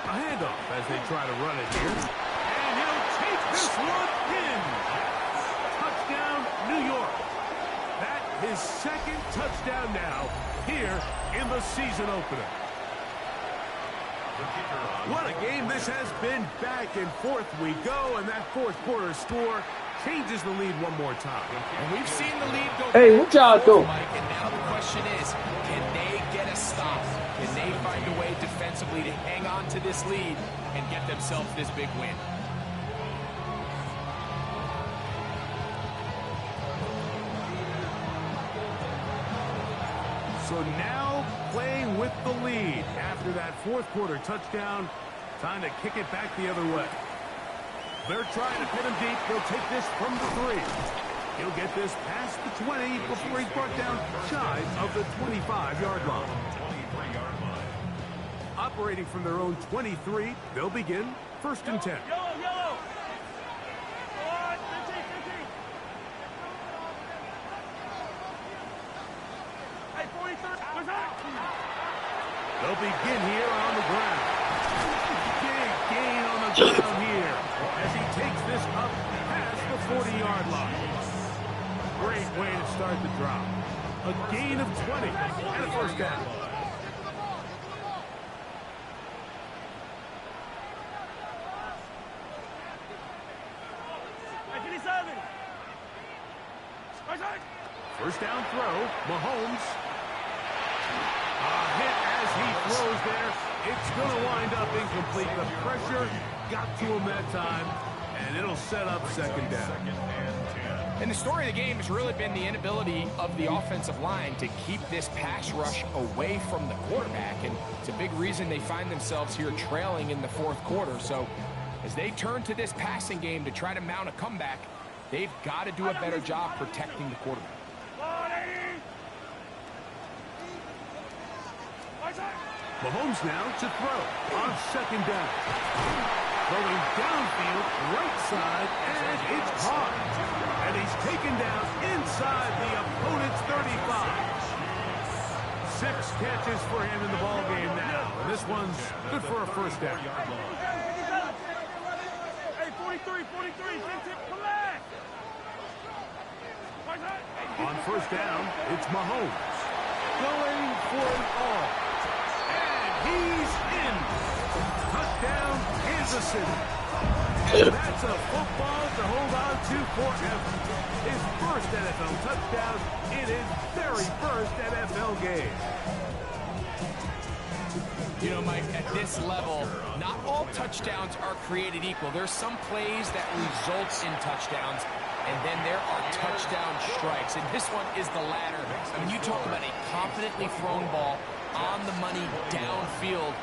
A handoff as they try to run it here. And he'll take this one in. Touchdown, New York. That his 2nd touchdown now here in the season opener. What a game this has been. Back and forth we go, and that 4th quarter score changes the lead one more time. And we've seen the lead go Hey, what y'all doing? Mike, and now the question is, can they get a stop? Can they find a way defensively to hang on to this lead and get themselves this big win? So now playing with the lead after that 4th quarter touchdown. Time to kick it back the other way. They're trying to pin him deep. They'll take this from the 3. He'll get this past the 20 before he's brought down shy of the 25-yard line. Operating from their own 23, they'll begin 1st and 10. Yellow. Hey, 43. What's up? They'll begin here on the ground. Big gain on the ground here as he takes this up past the 40-yard line. Great way to start the drop. A gain of 20 and a first down. First down throw, Mahomes. A hit as he throws there. It's going to wind up incomplete. The pressure got to him that time, and it'll set up 2nd down. And the story of the game has really been the inability of the offensive line to keep this pass rush away from the quarterback, and it's a big reason they find themselves here trailing in the 4th quarter. So as they turn to this passing game to try to mount a comeback, they've got to do a better job protecting the quarterback. Mahomes now to throw on 2nd down. Throwing downfield, right side, and it's caught. And he's taken down inside the opponent's 35. 6 catches for him in the ballgame now. And this one's good for a first down. Hey, 43, come back. On first down, it's Mahomes. Going for it all. And he's in. Touchdown, Kansas City. And that's a football to hold on to forever. His first NFL touchdown in his very first NFL game. You know, Mike, at this level, not all touchdowns are created equal. There's some plays that result in touchdowns, and then there are touchdown strikes. And this one is the latter. I mean, you talk about a confidently thrown ball on the money downfield.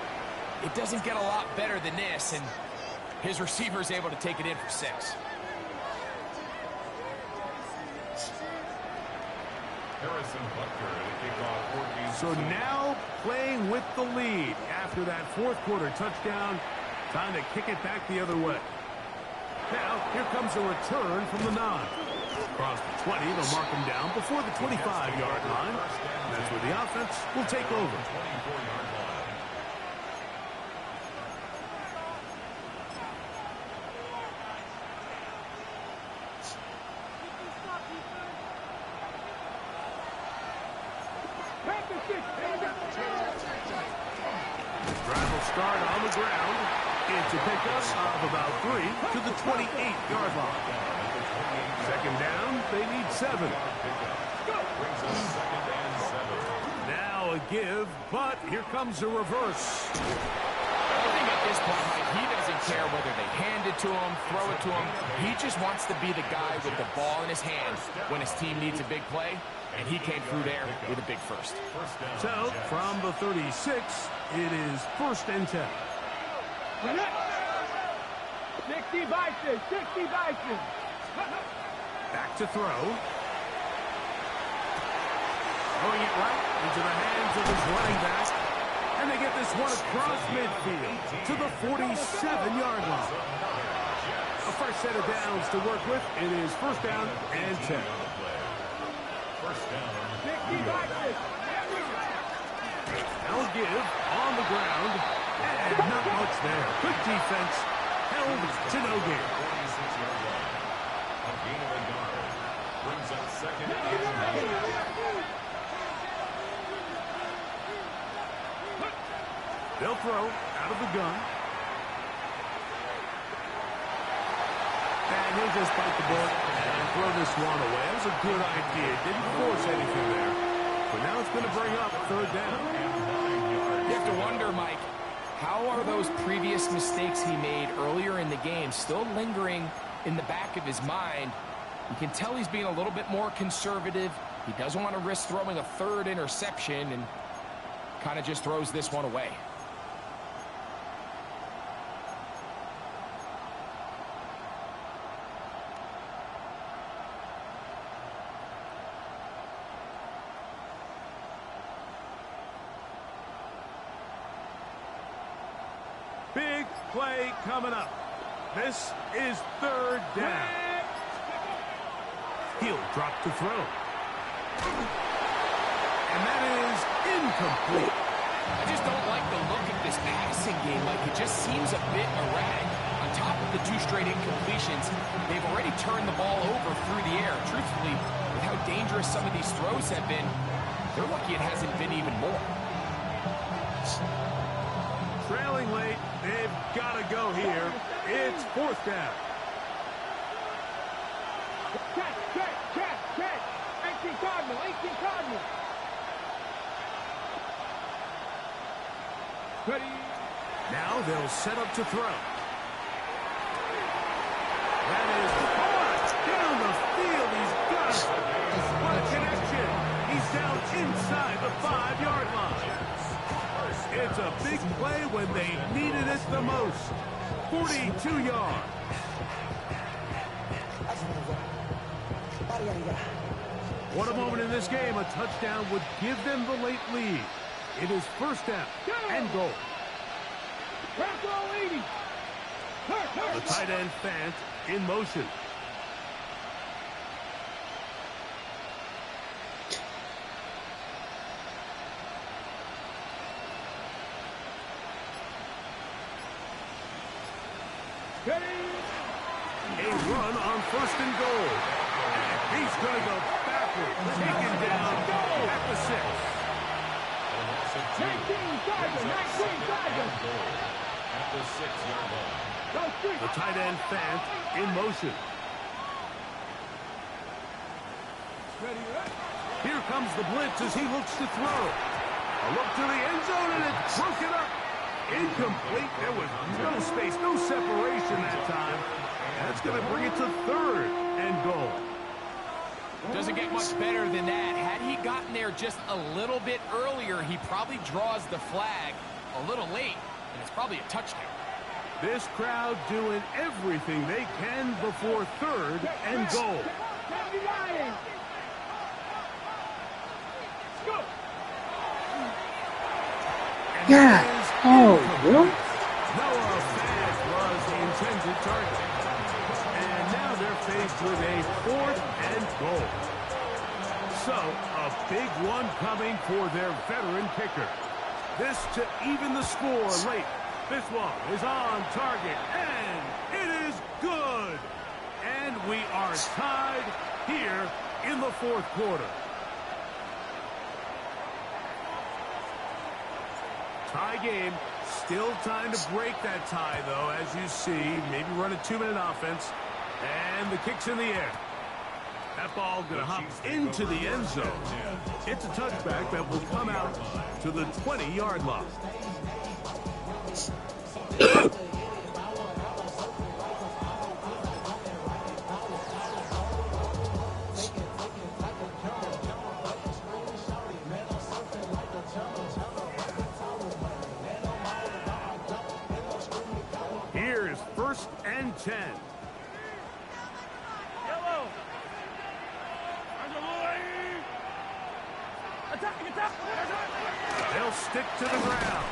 It doesn't get a lot better than this, and his receiver is able to take it in for 6. Harrison Butker to kick off 14. So now playing with the lead after that 4th quarter touchdown. Time to kick it back the other way. Now, here comes a return from the 9. Across the 20, they'll mark him down before the 25-yard line. And that's where the offense will take over. 24-yard line. Drive will start on the ground. It's a pickup of about 3 to the 28-yard line. 2nd down, they need 7. Brings us 2nd and 7. Now a give, but here comes a reverse. I think at this point, Mike, he doesn't care whether they hand it to him, throw it to him. He just wants to be the guy with the ball in his hand when his team needs a big play, and he came through there with a big first. So, from the 36, it is 1st and 10. 60 Bison, 60 Bison. Back to throw. Throwing it right into the hands of his running back. And they get this one across midfield to the 47-yard line. A fresh set of downs to work with. It is 1st down and 10. 60 Bison. Now give on the ground. And not much there. Good defense. Held to no gain. 46-yard line. A gain of a yard. Brings up 2nd and 9. They'll throw out of the gun. And he'll just bite the bullet and throw this one away. That was a good idea. Didn't force anything there. But now it's going to bring up 3rd down. You have to wonder, Mike, how are those previous mistakes he made earlier in the game still lingering in the back of his mind? You can tell he's being a little bit more conservative. He doesn't want to risk throwing a 3rd interception and kind of just throws this one away. Big play coming up. This is 3rd down. He'll drop to throw. And that is incomplete. I just don't like the look of this passing game. Like, it just seems a bit erratic. On top of the 2 straight incompletions, they've already turned the ball over through the air. Truthfully, with how dangerous some of these throws have been, they're lucky it hasn't been even more. Trailing late, they've got to go here. It's 4th down. Check. 18 Cardinal, 18 Cardinal. Ready. Now they'll set up to throw. That is caught down the field. He's got it. What a connection. He's down inside the 5-yard line. It's a big play when they needed it the most. 42 yards. What a moment in this game. A touchdown would give them the late lead. It is 1st down and goal. The tight end Fant in motion. A run on 1st and goal. And he's going to go backwards. Taken down at the 6. 19 Sergeant. At the 6-yard line. The tight end Fant in motion. Here comes the blitz as he looks to throw. A look to the end zone, and it's broken up. Incomplete. There was no space, no separation that time. That's going to bring it to 3rd and goal. Doesn't get much better than that. Had he gotten there just a little bit earlier, he probably draws the flag a little late, and it's probably a touchdown. This crowd doing everything they can before 3rd and goal. Yeah. Oh, what? Noah Fant was the intended target. And now they're faced with a 4th and goal. So, a big one coming for their veteran kicker. This to even the score late. This one is on target, and it is good. And we are tied here in the 4th quarter. Tie game. Still time to break that tie, though, as you see. Maybe run a 2-minute offense. And the kick's in the air. That ball going to hop into the end zone. It's a touchback that will come out to the 20-yard line. Here's 1st and 10. They'll stick to the ground.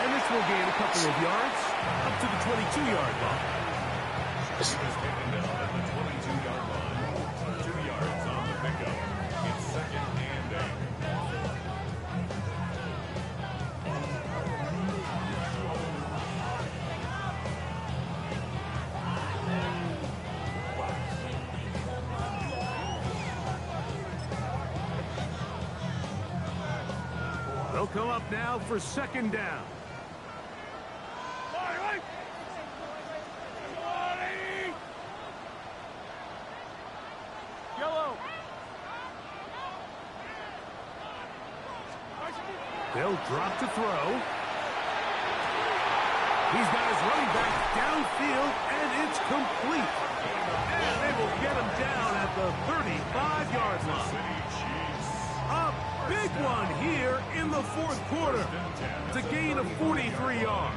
And this will gain a couple of yards up to the 22-yard line. He was taken down at the 22-yard line. 2 yards on the pickup. It's 2nd and 8. They'll come up now for 2nd down. They'll drop to throw. He's got his running back downfield, and it's complete. And they will get him down at the 35-yard line. A big one here in the 4th quarter to gain of 43 yards.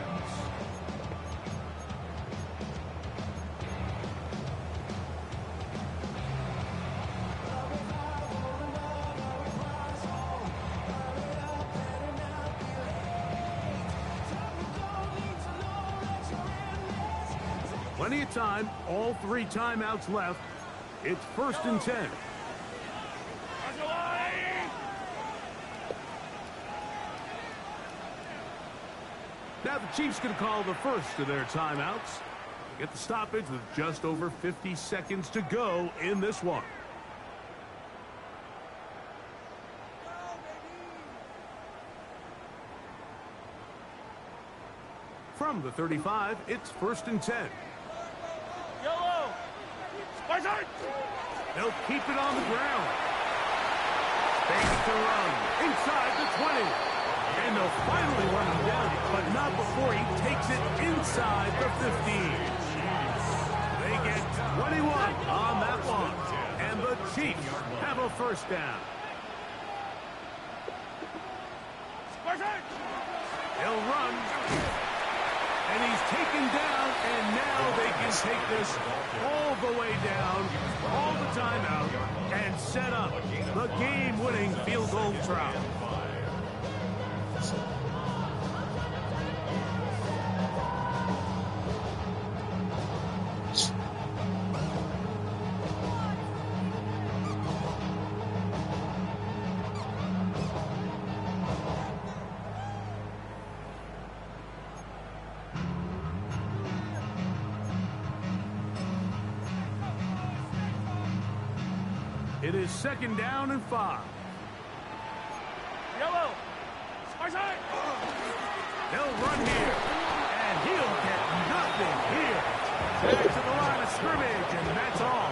Plenty of time, all 3 timeouts left. It's 1st and 10. Now the Chiefs can call the first of their timeouts. They get the stoppage with just over 50 seconds to go in this one. From the 35, it's 1st and 10. They'll keep it on the ground. Fakes to run inside the 20. And they'll finally run him down, but not before he takes it inside the 15. They get 21 on that one. And the Chiefs have a 1st down. He'll run. And he's taken down, and now they can take this all the way down, all the time out, and set up the game-winning field goal try. It is 2nd down and 5. They'll run here, and he'll get nothing here. Back to the line of scrimmage, and that's all.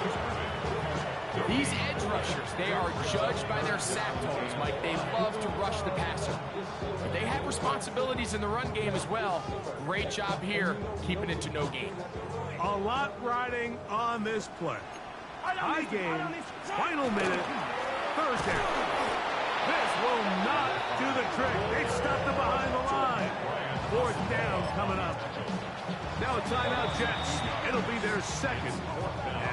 These edge rushers, they are judged by their sack totals, Mike. They love to rush the passer. But they have responsibilities in the run game as well. Great job here, keeping it to no gain. A lot riding on this play. High game, final minute, 3rd down. This will not do the trick. They've stopped it behind the line. 4th down coming up. Now a timeout, Jets. It'll be their 2nd,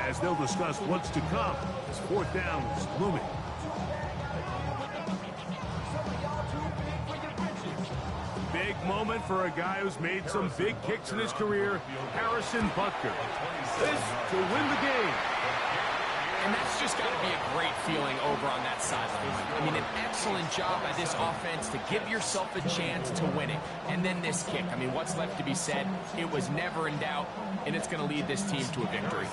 as they'll discuss what's to come. This 4th down is looming. Big moment for a guy who's made some big kicks in his career, Harrison Butker. This to win the game. And that's just got to be a great feeling over on that sideline. I mean, an excellent job by this offense to give yourself a chance to win it. And then this kick. I mean, what's left to be said? It was never in doubt, and it's going to lead this team to a victory.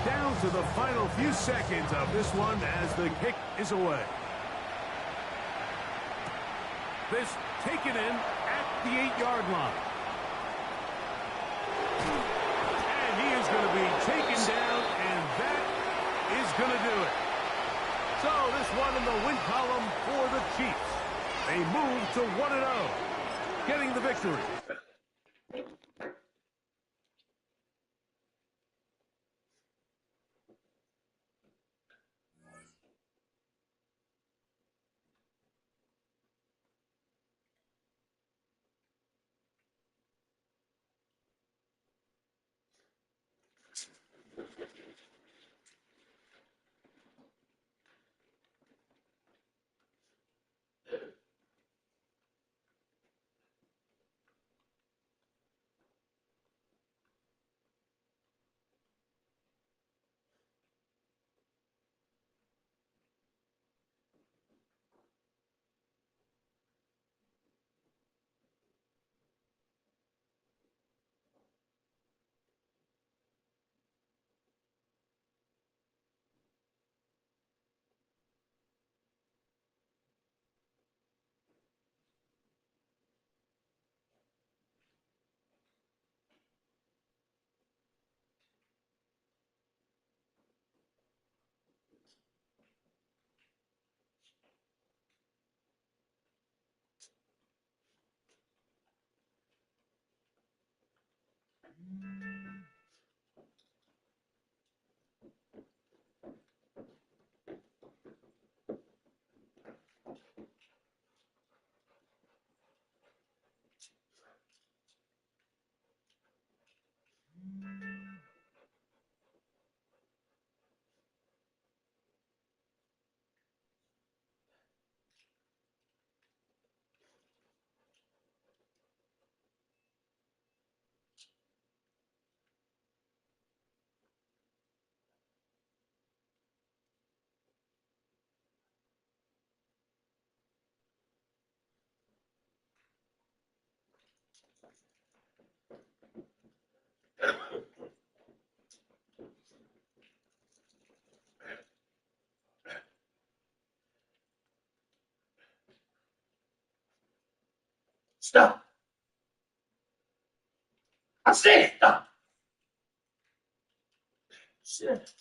Down to the final few seconds of this one as the kick is away. This taken in at the 8-yard line. He is going to be taken down, and that is going to do it. So this one in the win column for the Chiefs. They move to 1-0, getting the victory. Stop. I said stop. Shit.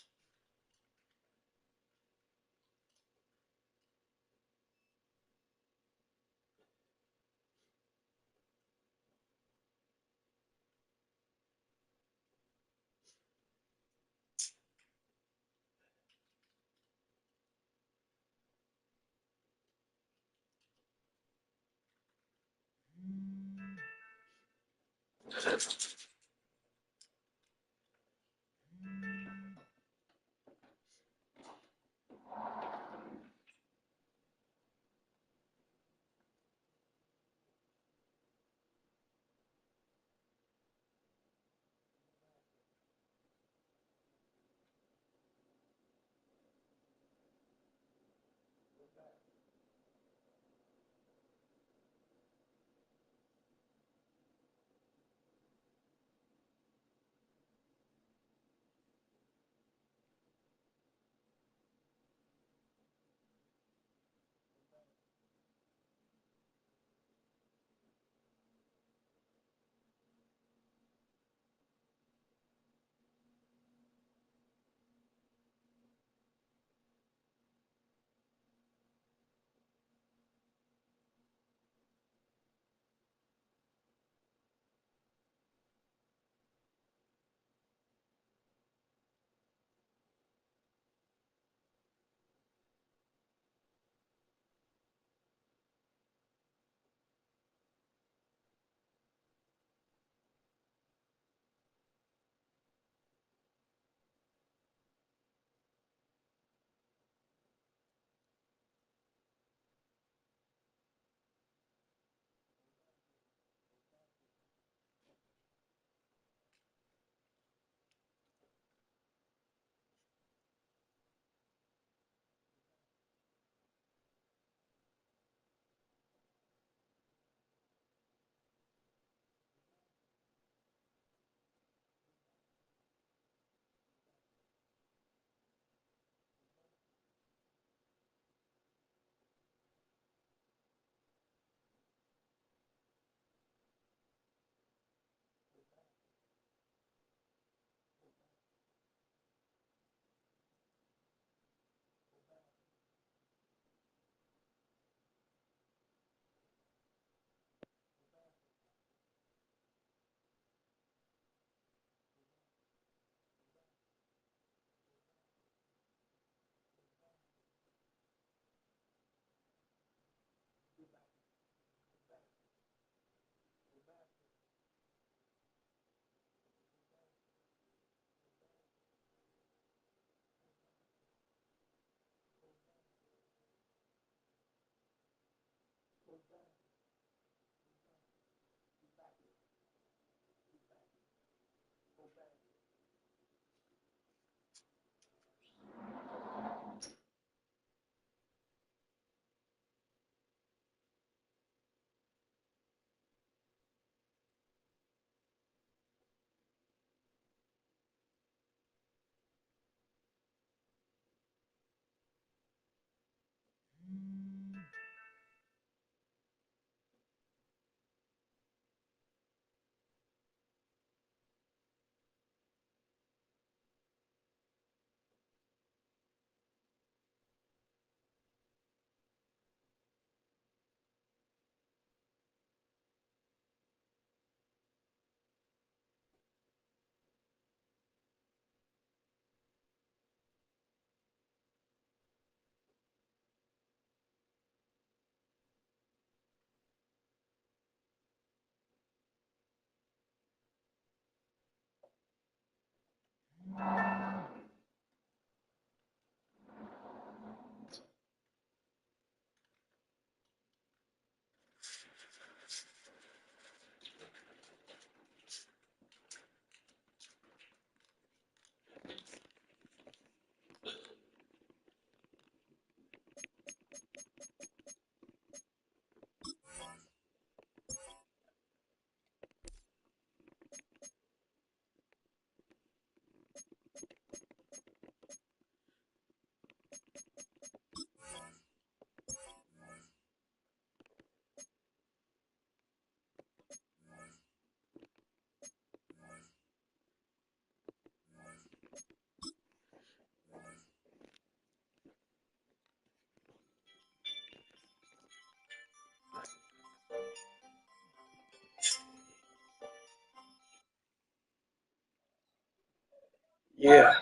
Yeah.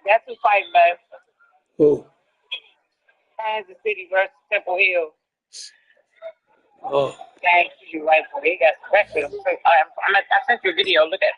That's who fighting, babe. Who? Kansas City versus Temple Hill. Oh. Thank you, right? He got corrected. I sent you a video. Look at it.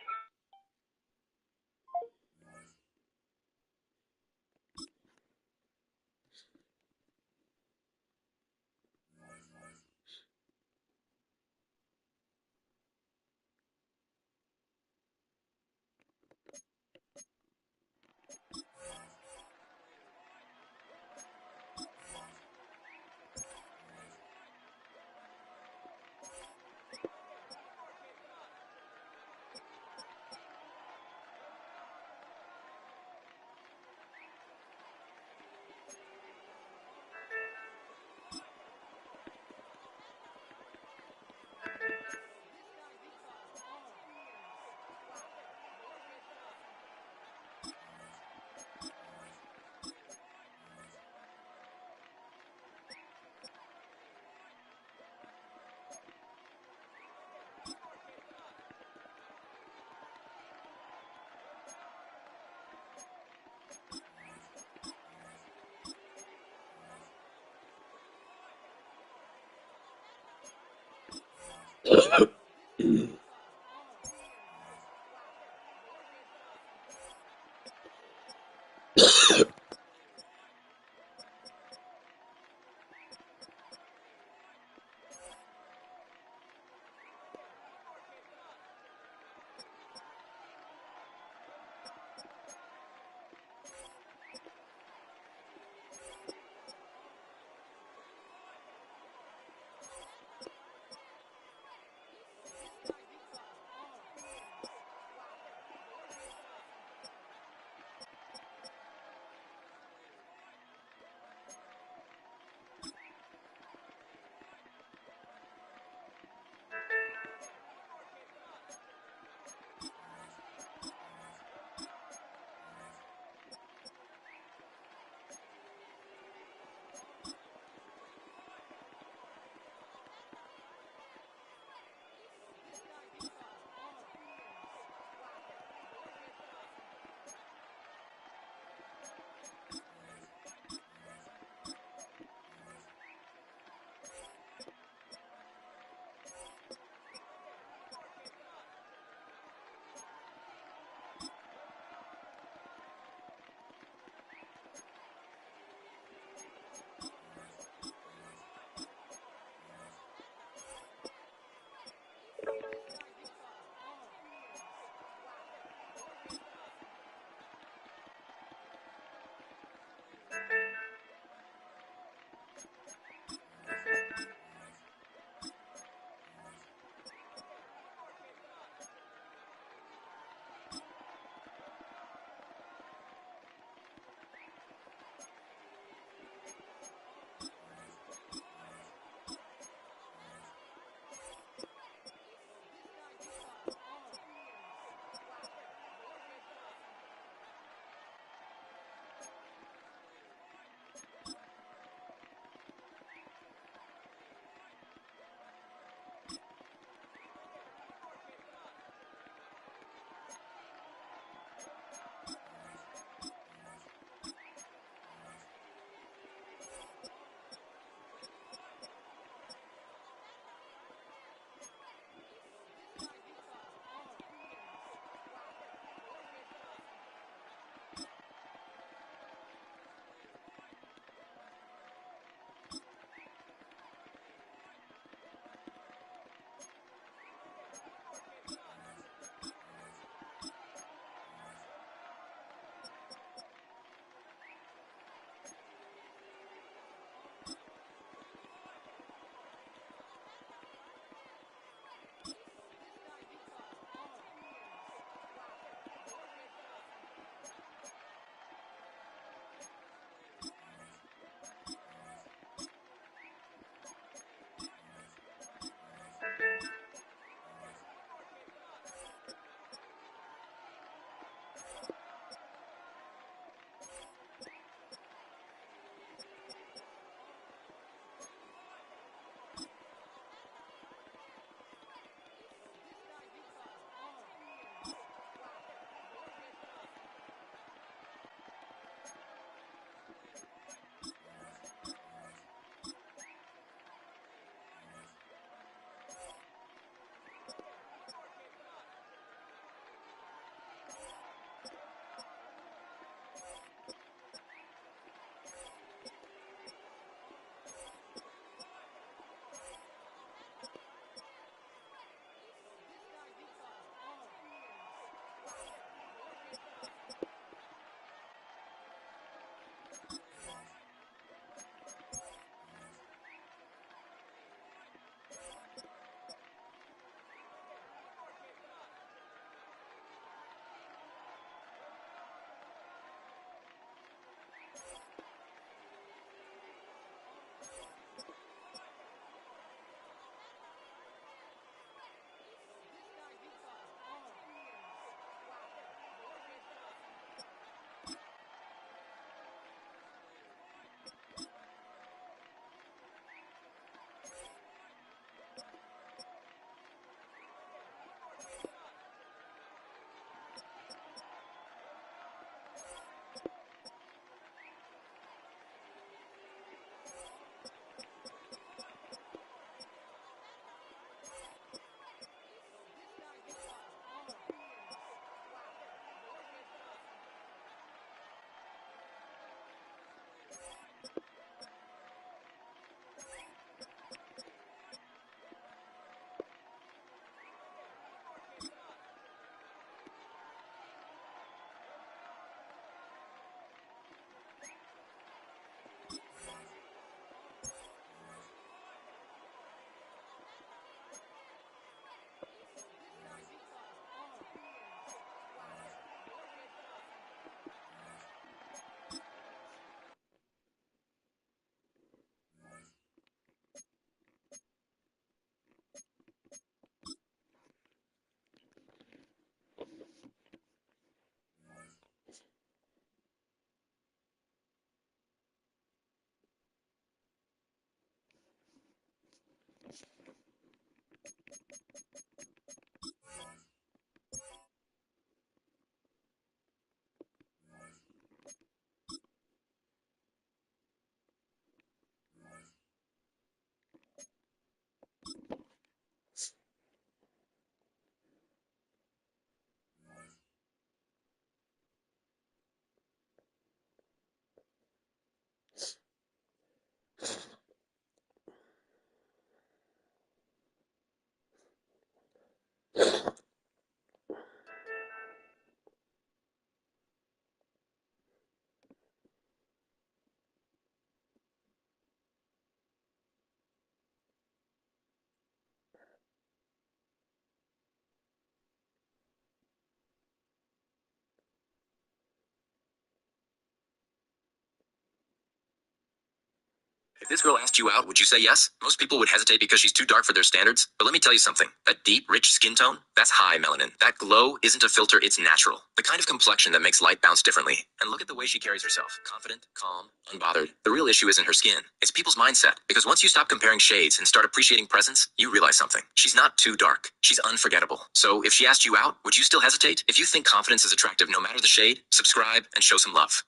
If this girl asked you out, would you say yes? Most people would hesitate because she's too dark for their standards. But let me tell you something. That deep, rich skin tone, that's high melanin. That glow isn't a filter, it's natural. The kind of complexion that makes light bounce differently. And look at the way she carries herself. Confident, calm, unbothered. The real issue isn't her skin. It's people's mindset. Because once you stop comparing shades and start appreciating presence, you realize something. She's not too dark. She's unforgettable. So if she asked you out, would you still hesitate? If you think confidence is attractive no matter the shade, subscribe and show some love.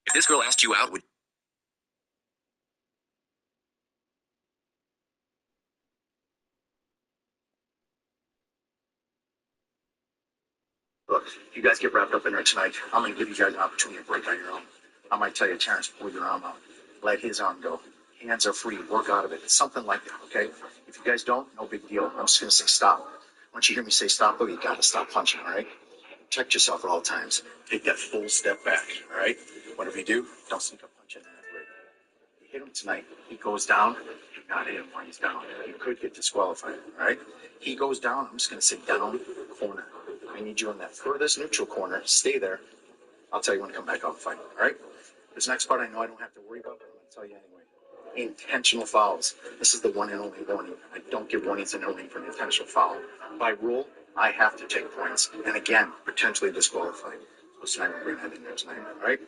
If this girl asked you out, would Look, if you guys get wrapped up in there tonight, I'm going to give you guys an opportunity to break on your own. I might tell you, Terrence, pull your arm out. Let his arm go. Hands are free. Work out of it. Something like that, okay? If you guys don't, no big deal. I'm just going to say stop. Once you hear me say stop, though, you got to stop punching, all right? Protect yourself at all times. Take that full step back, all right? Whatever you do, don't sneak up punch in that rig. You hit him tonight. He goes down. You got to hit him while he's down. You could get disqualified, all right? He goes down. I'm just going to say down, corner. I need you in that furthest neutral corner. Stay there. I'll tell you when to come back out and fight, all right? This next part I know I don't have to worry about, but I'm going to tell you anyway. Intentional fouls. This is the one and only warning. I don't give warnings and only for an intentional foul. By rule, I have to take points. And again, potentially disqualified. So tonight we'll bring that in there tonight, all right?